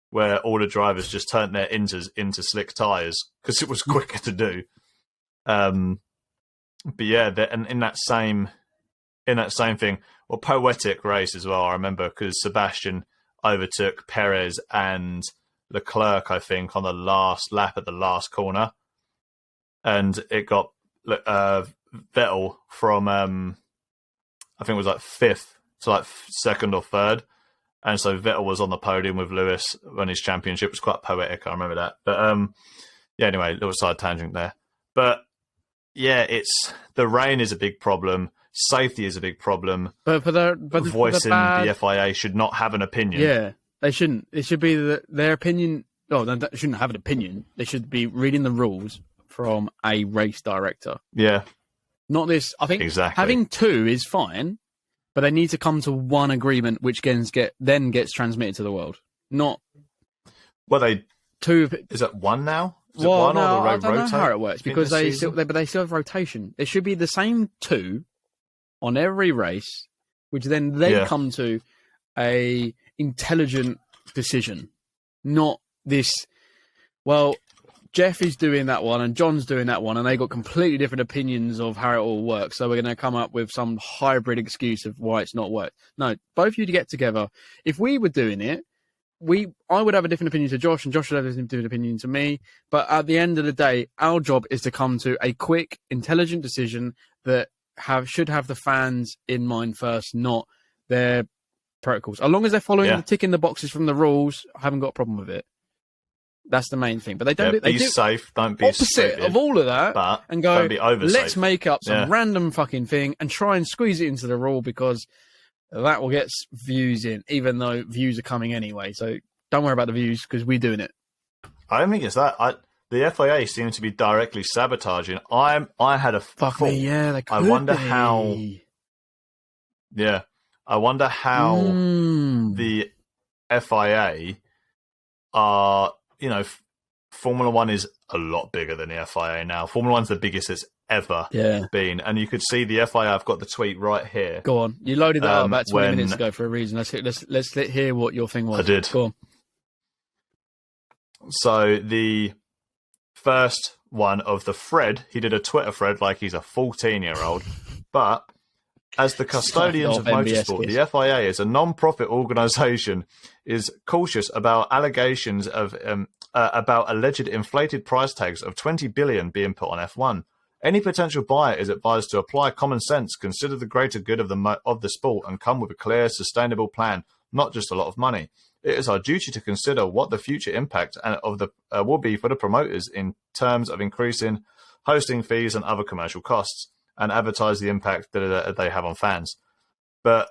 where all the drivers just turned their inters into slick tires because it was quicker to do. But yeah, and in that same thing, well, poetic race as well. I remember because Sebastian overtook Perez and Leclerc, I think, on the last lap at the last corner, and it got Vettel from I think it was like 5th to like 2nd or 3rd, and so Vettel was on the podium with Lewis when his championship. Was quite poetic. I remember that. But yeah, anyway, little side tangent there. But yeah, it's the rain is a big problem. Safety is a big problem. But voicing the FIA should not have an opinion. Yeah, they shouldn't. It should be their opinion. No, they shouldn't have an opinion. They should be reading the rules from a race director. Yeah. Not this. I think exactly. Having two is fine, but they need to come to one agreement, which then gets transmitted to the world. Not. Well, two. Is it one now? Well, no, I don't know how it works because they still have rotation. It should be the same two on every race, which then they come to a intelligent decision, not this. Well, Jeff is doing that one and John's doing that one, and they got completely different opinions of how it all works. So we're going to come up with some hybrid excuse of why it's not worked. No, both of you to get together. If we were doing it, I would have a different opinion to Josh, and Josh would have a different opinion to me. But at the end of the day, our job is to come to a quick, intelligent decision that should have the fans in mind first, not their protocols. As long as they're following, ticking the boxes from the rules, I haven't got a problem with it. That's the main thing. But they don't. Be safe. Don't be opposite stupid, of all of that, but and go. Don't be over let's safe. make up some random fucking thing and try and squeeze it into the rule because that will get views in, even though views are coming anyway. So don't worry about the views because we're doing it. I don't think it's that. The FIA seems to be directly sabotaging. I had a fuck me. Yeah, they could I wonder be. how. Yeah, I wonder how the FIA are. Formula One is a lot bigger than the FIA now. Formula One's the biggest it's ever been, and you could see the FIA. I've got the tweet right here. Go on, you loaded that up about 20 minutes ago for a reason. Let's hear what your thing was. I did. Go on. So the first one of the Fred, he did a Twitter thread like he's a 14-year-old, but As the custodians of motorsport, the FIA, as a non-profit organisation, is cautious about allegations of about alleged inflated price tags of 20 billion being put on F1. Any potential buyer is advised to apply common sense, consider the greater good of the sport, and come with a clear, sustainable plan, not just a lot of money. It is our duty to consider what the future impact of the will be for the promoters in terms of increasing hosting fees and other commercial costs, and advertise the impact that they have on fans. But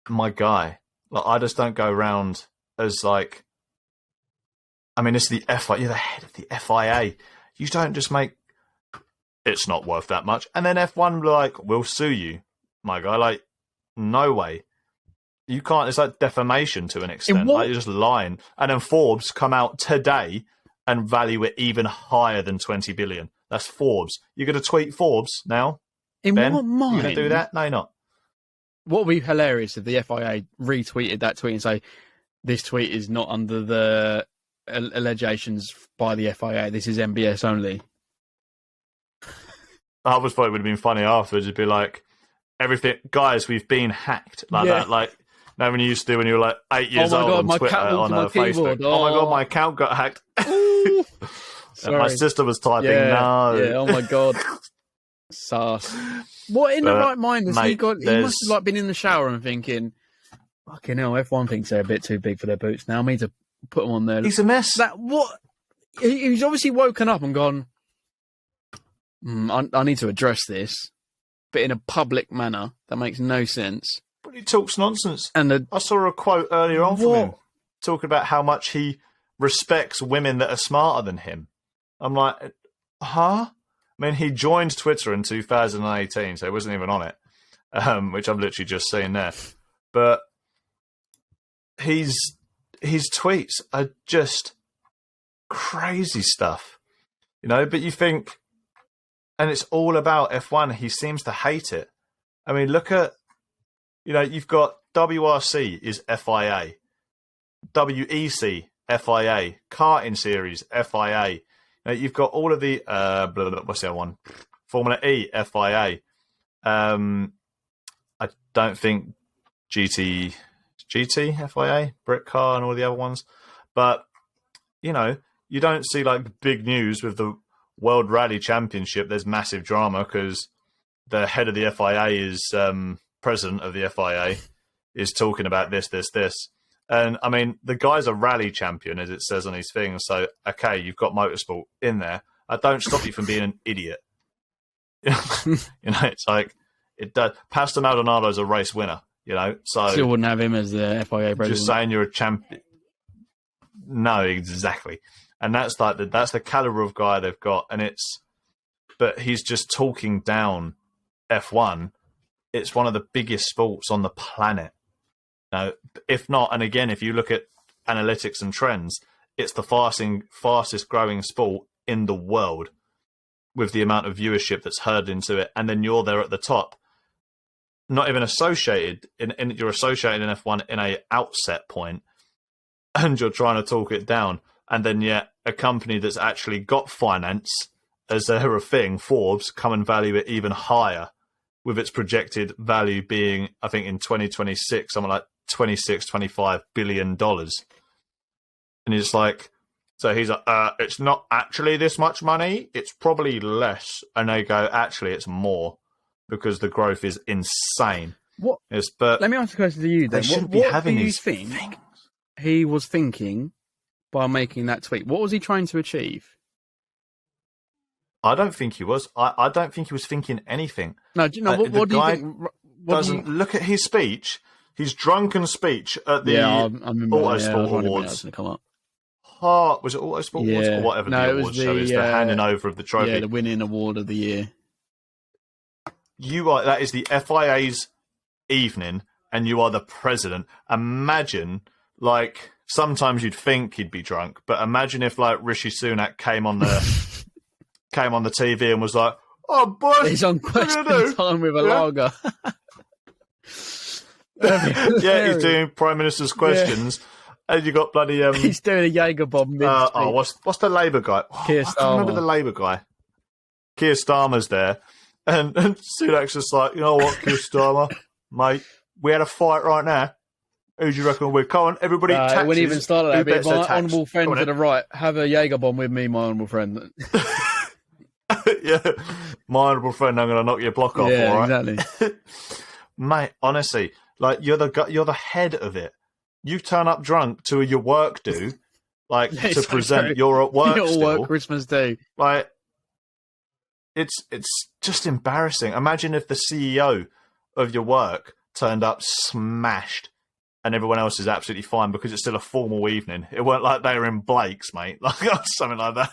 my guy, like, I just don't go around as like, I mean, it's the FIA, you're the head of the FIA. You don't just make, it's not worth that much. And then F1 like, we'll sue you, my guy. Like, no way. You can't, it's like defamation to an extent. Like, you're just lying. And then Forbes come out today and value it even higher than 20 billion. That's Forbes. You're going to tweet Forbes now? In Ben? what mind? You're going to do that? No, you're not. What would be hilarious if the FIA retweeted that tweet and say, this tweet is not under the allegations by the FIA. This is MBS only. I was thought it would have been funny afterwards. It'd be like, everything, guys, we've been hacked. Like that. Like, now when you used to do when you were like 8 years old on Twitter, on Facebook. Oh my God, my account got hacked. My sister was typing, no. Yeah, oh my God. Sass. What in the right mind has he got? He must have like been in the shower and thinking, fucking hell, F1 thinks they're a bit too big for their boots now. I need to put them on there. He's a mess. He's obviously woken up and gone, I need to address this, but in a public manner. That makes no sense. But he talks nonsense. And I saw a quote earlier on from him talking about how much he respects women that are smarter than him. I'm like, huh? I mean, he joined Twitter in 2018, so he wasn't even on it, which I've literally just seen there. But his tweets are just crazy stuff, you know. But you think, and it's all about F1. He seems to hate it. I mean, look at, you know, you've got WRC is FIA, WEC FIA, karting series FIA. You've got all of the what's the other one? Formula E FIA. I don't think GT FIA, Brit Car, and all the other ones. But you know, you don't see like big news with the World Rally Championship. There's massive drama because the head of the FIA is president of the FIA is talking about this. And, I mean, the guy's a rally champion, as it says on his thing. So, okay, you've got motorsport in there. I don't stop you from being an idiot. You know, it's like, it does. Pastor Maldonado's a race winner, you know. So still wouldn't have him as the FIA president. Just saying you're a champion. No, exactly. And that's like that's the caliber of guy they've got. And but he's just talking down F1. It's one of the biggest sports on the planet. Now, if not, and again, if you look at analytics and trends, it's the fastest growing sport in the world with the amount of viewership that's herded into it. And then you're there at the top, not even associated, you're associated in F1 in a outset point, and you're trying to talk it down. And then yet a company that's actually got finance as their thing, Forbes, come and value it even higher, with its projected value being, I think in 2026, something like $25 billion. And he's like, so he's like, it's not actually this much money, it's probably less. And they go, actually, it's more because the growth is insane. What? Yes, but let me ask a question to you then. What do you think he was thinking by making that tweet? What was he trying to achieve? I don't think he was. I don't think he was thinking anything. No, what do you think? Look at his speech. His drunken speech at the Autosport Awards. Was it Autosport Awards or whatever the awards show is? The handing over of the trophy. Yeah, the winning award of the year. That is the FIA's evening, and you are the president. Imagine, like, sometimes you'd think he'd be drunk, but imagine if, like, Rishi Sunak came on the TV and was like, "Oh, boy, he's on question time with a lager." Yeah, he's doing Prime Minister's questions, and you got bloody. He's doing a Jaeger bomb. What's the Labour guy? Keir Starmer. I can't remember the Labour guy. Keir Starmer's there, And Sunak's just like, you know what, Keir Starmer, mate, we had a fight right now. Who do you reckon we're going? Everybody, taxes. It wouldn't even start at that bit. My honourable friend to the right, have a Jaeger bomb with me, my honourable friend. Yeah, my honourable friend, I'm going to knock your block off. Yeah, all right? Exactly. Mate, honestly, like you're the head of it. You turn up drunk to your work do, like to present you're at work you're still. Work Christmas Day. Like it's just embarrassing. Imagine if the CEO of your work turned up smashed and everyone else is absolutely fine because it's still a formal evening. It weren't like they were in Blake's, mate. Like something like that.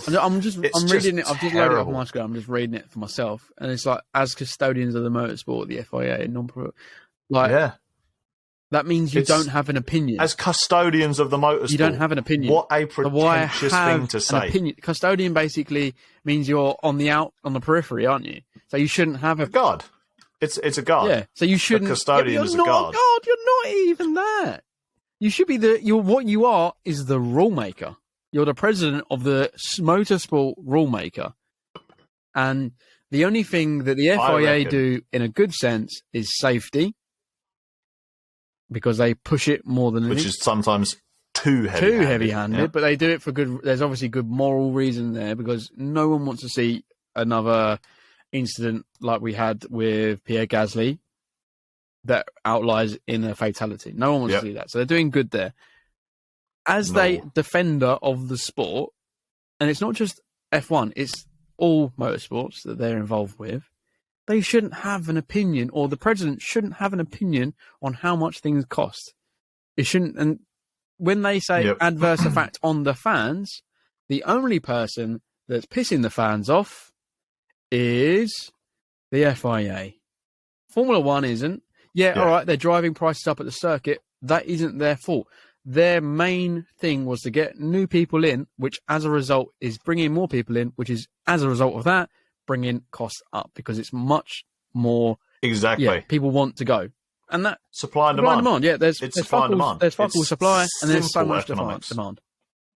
I'm reading it. I've just loaded it up on my screen. I'm just reading it for myself, and it's like, as custodians of the motorsport, the FIA, that means you don't have an opinion. As custodians of the motorsport, you don't have an opinion. What a pretentious thing to say. Opinion. Custodian basically means you're on the periphery, aren't you? So you shouldn't have a guard. It's a guard. Yeah. So you shouldn't. A custodian is a guard. You're not even that. You should be what you are is the rule maker. You're the president of the motorsport rule maker. And the only thing that the FIA do in a good sense is safety, because they push it more than which is sometimes too heavy-handed. Yeah. But they do it for good. There's obviously good moral reason there, because no one wants to see another incident like we had with Pierre Gasly that outlies in a fatality. No one wants to see that. So they're doing good there. As the defender of the sport, and it's not just F1, it's all motorsports that they're involved with, they shouldn't have an opinion, or the president shouldn't have an opinion on how much things cost. It shouldn't. And when they say adverse effect on the fans, the only person that's pissing the fans off is the FIA. Formula One isn't. All right, they're driving prices up at the circuit. That isn't their fault. Their main thing was to get new people in, which as a result is bringing more people in, which is as a result of that, bringing costs up, because it's much more. Exactly. Yeah, people want to go. And that supply and demand. Yeah, there's supply and demand. There's fuck all supply, and there's so much demand.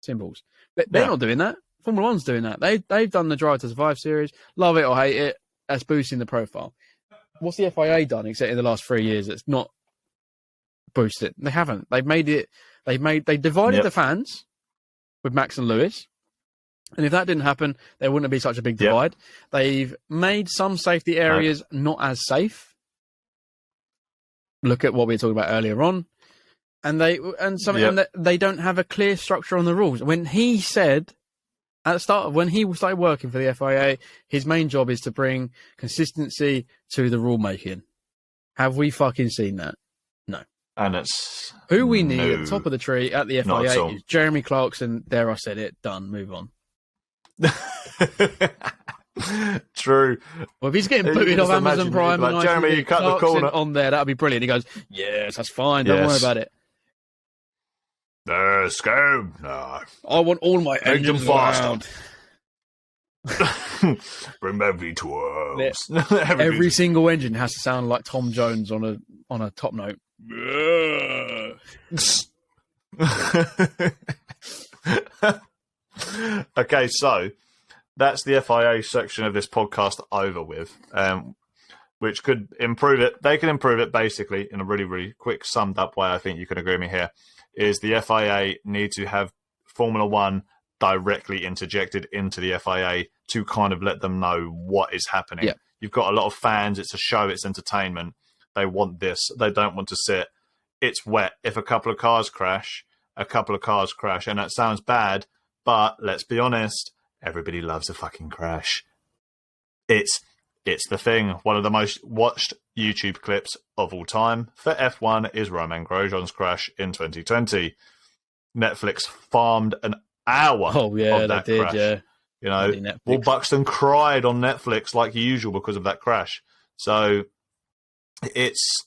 Symbols. But they're not doing that. Formula One's doing that. They've done the Drive to Survive series. Love it or hate it, that's boosting the profile. What's the FIA done except in the last 3 years? It's not boosted. They haven't. They've made it. They divided the fans with Max and Lewis, and if that didn't happen, there wouldn't be such a big divide. They've made some safety areas not as safe. Look at what we were talking about earlier on, and they don't have a clear structure on the rules. When he said at the start of when he started working for the FIA, his main job is to bring consistency to the rule making. Have we fucking seen that? No. And it's who we need at the top of the tree at the FIA is Jeremy Clarkson. There, I said it. Done. Move on. True. Well, if he's getting booted off Amazon Prime, like, Jeremy, you cut the corner on there. That'd be brilliant. He goes, "Yes, that's fine. Don't worry about it." Let's go. No. I want all my engines faster. Bring back V12s. Every single engine has to sound like Tom Jones on a top note. Okay, so that's the FIA section of this podcast over with, which could improve it. They can improve it basically in a really, really quick, summed up way. I think you can agree with me here. Is the FIA need to have Formula One directly interjected into the FIA to kind of let them know what is happening. Yeah. You've got a lot of fans. It's a show. It's entertainment. They want this. They don't want to sit. It's wet. If a couple of cars crash, and that sounds bad, but let's be honest, everybody loves a fucking crash. It's the thing. One of the most watched YouTube clips of all time for F1 is Romain Grosjean's crash in 2020. Netflix farmed an hour of that crash. Yeah. You know, Will Buxton cried on Netflix like usual because of that crash. So it's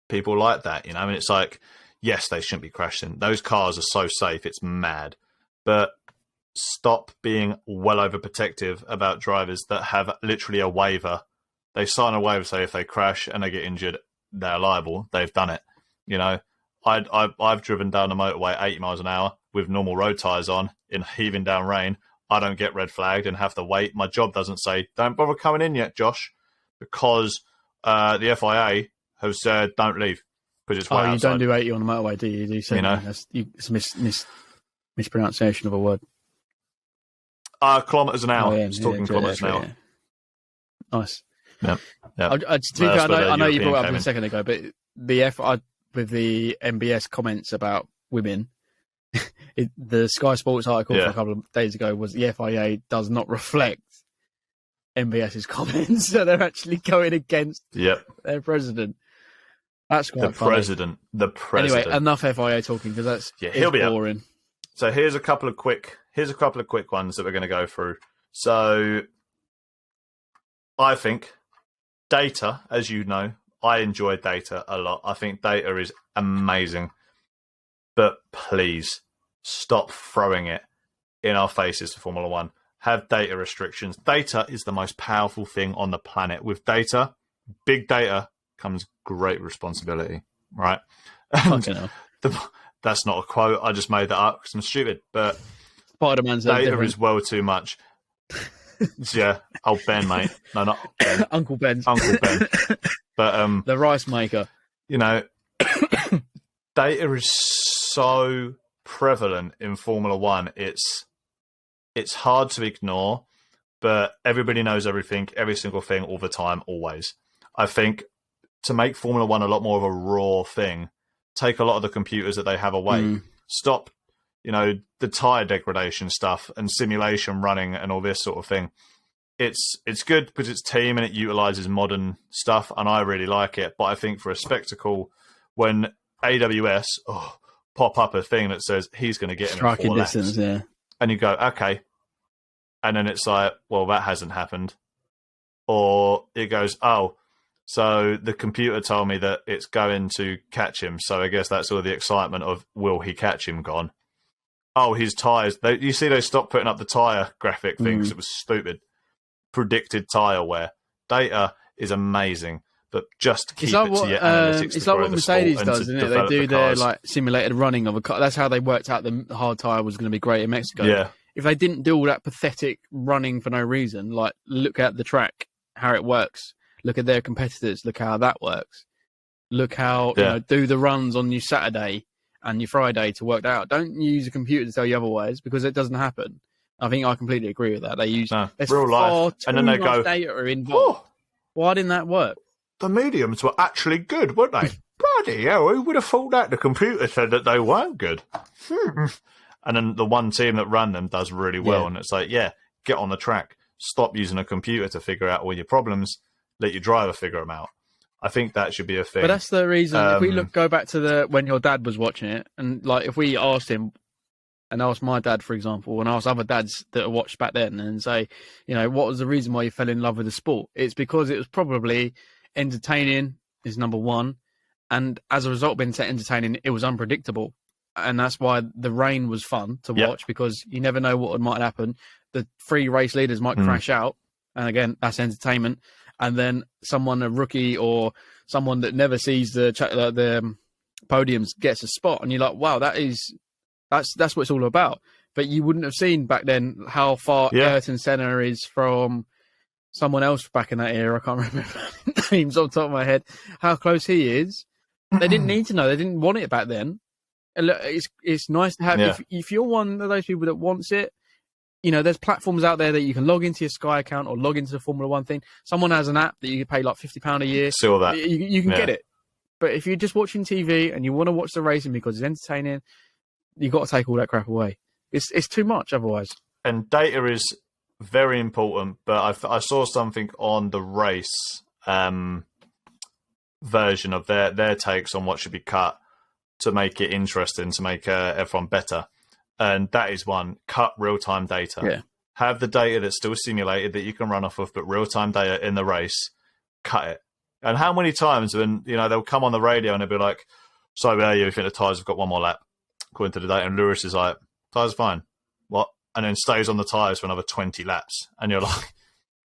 people like that, you know. I mean, it's like, yes, they shouldn't be crashing. Those cars are so safe. It's mad. But stop being well overprotective about drivers that have literally a waiver. They sign a waiver, say if they crash and they get injured, they're liable. They've done it. You know, I've driven down the motorway 80 miles an hour with normal road tyres on in heaving down rain. I don't get red flagged and have to wait. My job doesn't say, don't bother coming in yet, Josh, because the FIA have said, don't leave because it's wet outside. You don't do 80 on the motorway, do you? Do 70? It's a mispronunciation of a word. Kilometres an hour. It's talking kilometres an hour. Yeah. Nice. Yeah. I know you brought it up a second ago, but the FI with the MBS comments about women, the Sky Sports article for a couple of days ago was the FIA does not reflect MBS's comments, so they're actually going against their president. That's quite funny. The president. Anyway, enough FIA talking because that's he'll be boring. Up. So here's a couple of quick ones that we're going to go through. So I think data, as you know, I enjoy data a lot. I think data is amazing. But please stop throwing it in our faces for Formula One. Have data restrictions. Data is the most powerful thing on the planet. With data, big data, comes great responsibility, right? That's not a quote. I just made that up because I'm stupid. But Spider-Man's data is well too much. Yeah, old Ben, mate. No, not Ben. Uncle Ben. Uncle Ben. But the rice maker. You know, data is so prevalent in Formula One. It's hard to ignore, but everybody knows everything, every single thing, all the time, always. I think to make Formula One a lot more of a raw thing, take a lot of the computers that they have away. Stop, the tyre degradation stuff and simulation running and all this sort of thing. It's good because it's team and it utilizes modern stuff, and I really like it. But I think for a spectacle, when AWS pop up a thing that says he's going to get in 4 laps, and you go, okay, and then it's like, well, that hasn't happened, or it goes, oh, so the computer told me that it's going to catch him, so I guess that's all the excitement of will he catch him gone. Oh, his tyres. You see they stopped putting up the tyre graphic thing because it was stupid. Predicted tyre wear. Data is amazing, but just keep it to your analytics. It's like what Mercedes does, isn't it? They do their simulated running of a car. That's how they worked out the hard tyre was going to be great in Mexico. Yeah. If they didn't do all that pathetic running for no reason, like look at the track, how it works. Look at their competitors. Look how that works. Look how do the runs on your Saturday and your Friday to work that out. Don't use a computer to tell you otherwise because it doesn't happen. I think I completely agree with that. They use real life, and then they go data involved. Why didn't that work? The mediums were actually good, weren't they? Bloody hell! Who would have thought that? The computer said that they weren't good. And then the one team that ran them does really well, and it's like, get on the track. Stop using a computer to figure out all your problems. Let your driver figure them out. I think that should be a thing. But that's the reason. If we go back to when your dad was watching it, and like if we asked him, and asked my dad, for example, and asked other dads that watched back then, and say, what was the reason why you fell in love with the sport? It's because it was probably entertaining is number one, and as a result of being entertaining, it was unpredictable, and that's why the rain was fun to watch because you never know what might happen. The 3 race leaders might crash out, and again, that's entertainment. And then a rookie or someone that never sees the podiums gets a spot, and you're like, wow, that's what it's all about. But you wouldn't have seen back then how far Ayrton Senna is from someone else back in that era. I can't remember names off the top of my head. How close he is. They didn't need to know. They didn't want it back then. And look, it's nice to have. If you're one of those people that wants it, there's platforms out there that you can log into your Sky account or log into the Formula One thing. Someone has an app that you can pay like £50 a year. See all that. You can get it. But if you're just watching TV and you want to watch the racing because it's entertaining, you've got to take all that crap away. It's too much otherwise. And data is very important, but I saw something on the race version of their takes on what should be cut to make it interesting, to make F1 better. And that is one, cut real-time data. Yeah. Have the data that's still simulated that you can run off of, but real-time data in the race, cut it. And how many times when, they'll come on the radio and they'll be like, so you think the tyres have got 1 more lap, according to the data. And Lewis is like, tyres fine. What? And then stays on the tyres for another 20 laps. And you're like,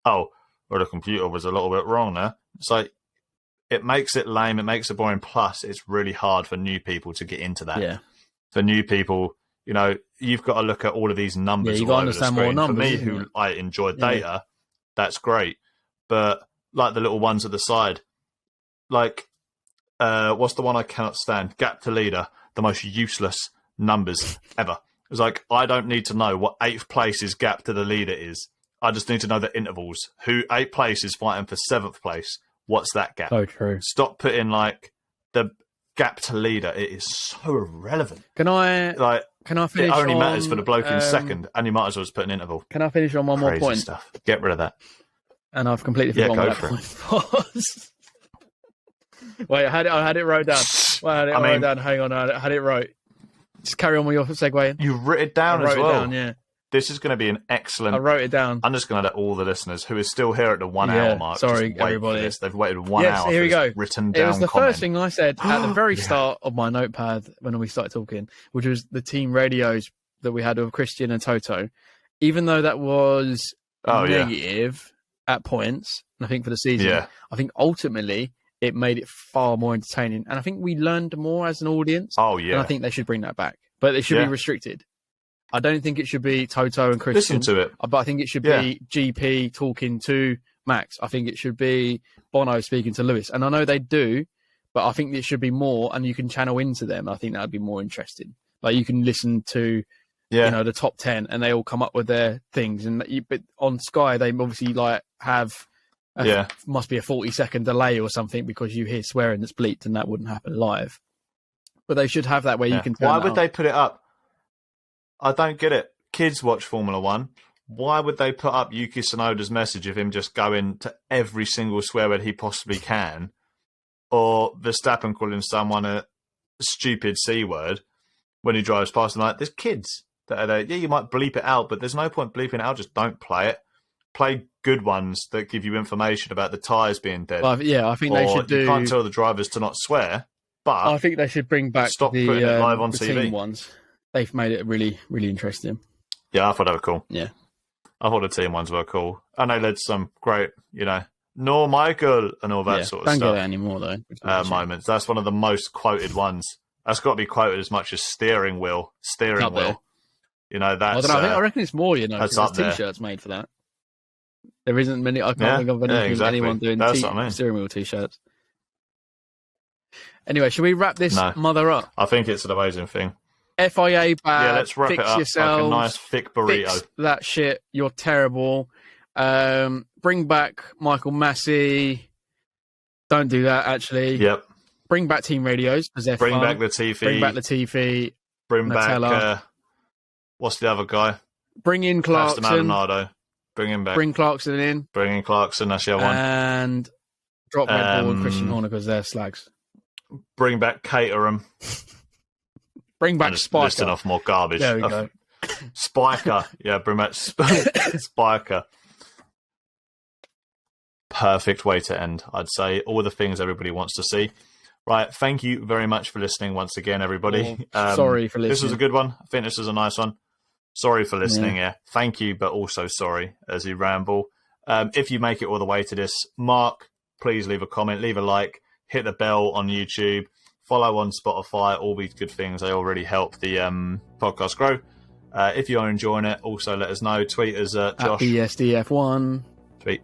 oh, well, the computer was a little bit wrong there. It's like, it makes it lame. It makes it boring. Plus, it's really hard for new people to get into that. Yeah. For new people, You know, you've got to look at all of these numbers. Yeah, you've got to understand more numbers. For me, who I enjoy data, that's great. But like the little ones at the side, like what's the one I cannot stand? Gap to leader, the most useless numbers ever. It's like, I don't need to know what 8th place's gap to the leader is. I just need to know the intervals. Who 8th place is fighting for 7th place? What's that gap? So true. Stop putting like the gap to leader. It is so irrelevant. Can I finish? It only matters for the bloke in second, and you might as well just put an interval. Can I finish on one more point? Stuff. Get rid of that. And I've completely forgotten what that point was. Wait, I had it wrote down. Wrote down. Hang on, I had it wrote. Just carry on with your segue. You wrote it down as well. I wrote it down, yeah. This is going to be an excellent... I wrote it down. I'm just going to let all the listeners who are still here at the 1 hour mark... Sorry, everybody. They've waited 1 hour for here we go. Written down It was the comment. first thing I said at the very start of my notepad when we started talking, which was the team radios that we had with Christian and Toto. Even though that was negative at points, and I think for the season, I think ultimately it made it far more entertaining. And I think we learned more as an audience. Oh, yeah. And I think they should bring that back. But it should be restricted. I don't think it should be Toto and Christian. Listen to it. But I think it should be GP talking to Max. I think it should be Bono speaking to Lewis. And I know they do, but I think it should be more, and you can channel into them. I think that would be more interesting. Like, you can listen to, the top 10, and they all come up with their things. But on Sky, they obviously have must be a 40-second delay or something, because you hear swearing that's bleeped, and that wouldn't happen live. But they should have that where you can turn Why would they put it up? I don't get it. Kids watch Formula 1. Why would they put up Yuki Tsunoda's message of him just going to every single swear word he possibly can, or Verstappen calling someone a stupid C word when he drives past them? Like, there's kids that are there. Yeah, you might bleep it out, but there's no point bleeping it out. Just don't play it. Play good ones that give you information about the tyres being dead. Well, I think they should do... You can't tell the drivers to not swear, but... I think they should bring back putting it live on TV. Team ones. They've made it really, really interesting. Yeah, I thought they were cool. Yeah. I thought the team ones were cool. And they led some great, no Michael and all that sort of stuff. Don't get that anymore, though. Moments. That's one of the most quoted ones. That's got to be quoted as much as steering wheel. Steering wheel. That's... I don't know. I reckon it's more, that's up there's T-shirts made for that. There isn't many... I can't think of anyone doing steering wheel T-shirts. Anyway, should we wrap this mother up? I think it's an amazing thing. FIA bad. Yeah, let's wrap it up yourselves, like a nice thick burrito. Fix that shit. You're terrible. Bring back Michael Massey. Don't do that, actually. Yep. Bring back team radios, because they're fun. Bring back Latifi. Bring back Latifi. Bring back... what's the other guy? Bring in Clarkson. Maldonado. Bring him back. Bring Clarkson in. Bring in Clarkson. That's the other one. And drop Red Bull and Christian Horner, because they're slags. Bring back Caterham. Bring back Spiker. Listing off more garbage. There we go. Spiker. Yeah, bring back Spiker. Perfect way to end, I'd say. All the things everybody wants to see. Right, thank you very much for listening once again, everybody. Sorry for listening. This was a good one. I think this was a nice one. Sorry for listening, Thank you, but also sorry as you ramble. If you make it all the way to this mark, please leave a comment, leave a like, hit the bell on YouTube, follow on Spotify, all these good things. They all really help the podcast grow. If you are enjoying it, also let us know. Tweet us, Josh. At BSDF1. Tweet.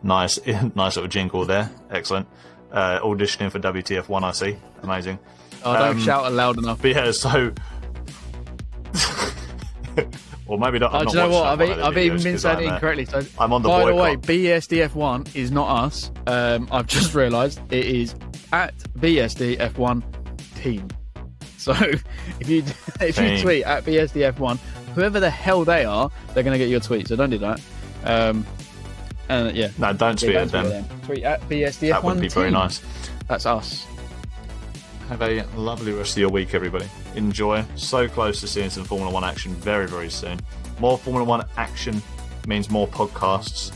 Nice little jingle there. Excellent. Auditioning for WTF1, I see. Amazing. Oh, don't shout it loud enough. But yeah, so... Or maybe not. Do you know what? I've even been saying it incorrectly. So, I'm on the by boycott. the way, BSDF1 is not us. I've just realised it is at BSDF1 team. So if you tweet at BSDF1, whoever the hell they are, they're going to get your tweet. So don't do that. No, don't tweet at them. Tweet at BSDF1. That would be very nice. That's us. Have a lovely rest of your week, everybody. Enjoy. So close to seeing some Formula 1 action very, very soon. More Formula 1 action means more podcasts,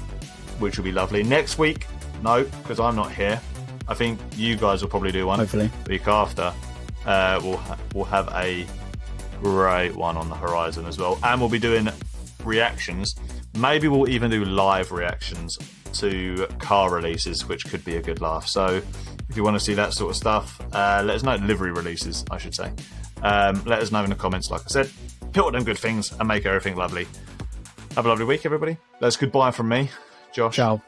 which will be lovely. Next week, no, because I'm not here. I think you guys will probably do one. Hopefully. The week after, we'll have a great one on the horizon as well. And we'll be doing reactions. Maybe we'll even do live reactions to car releases, which could be a good laugh. So if if you want to see that sort of stuff. Let us know. Livery releases, I should say. Let us know in the comments, like I said. Hit all them good things and make everything lovely. Have a lovely week, everybody. That's goodbye from me, Josh. Ciao.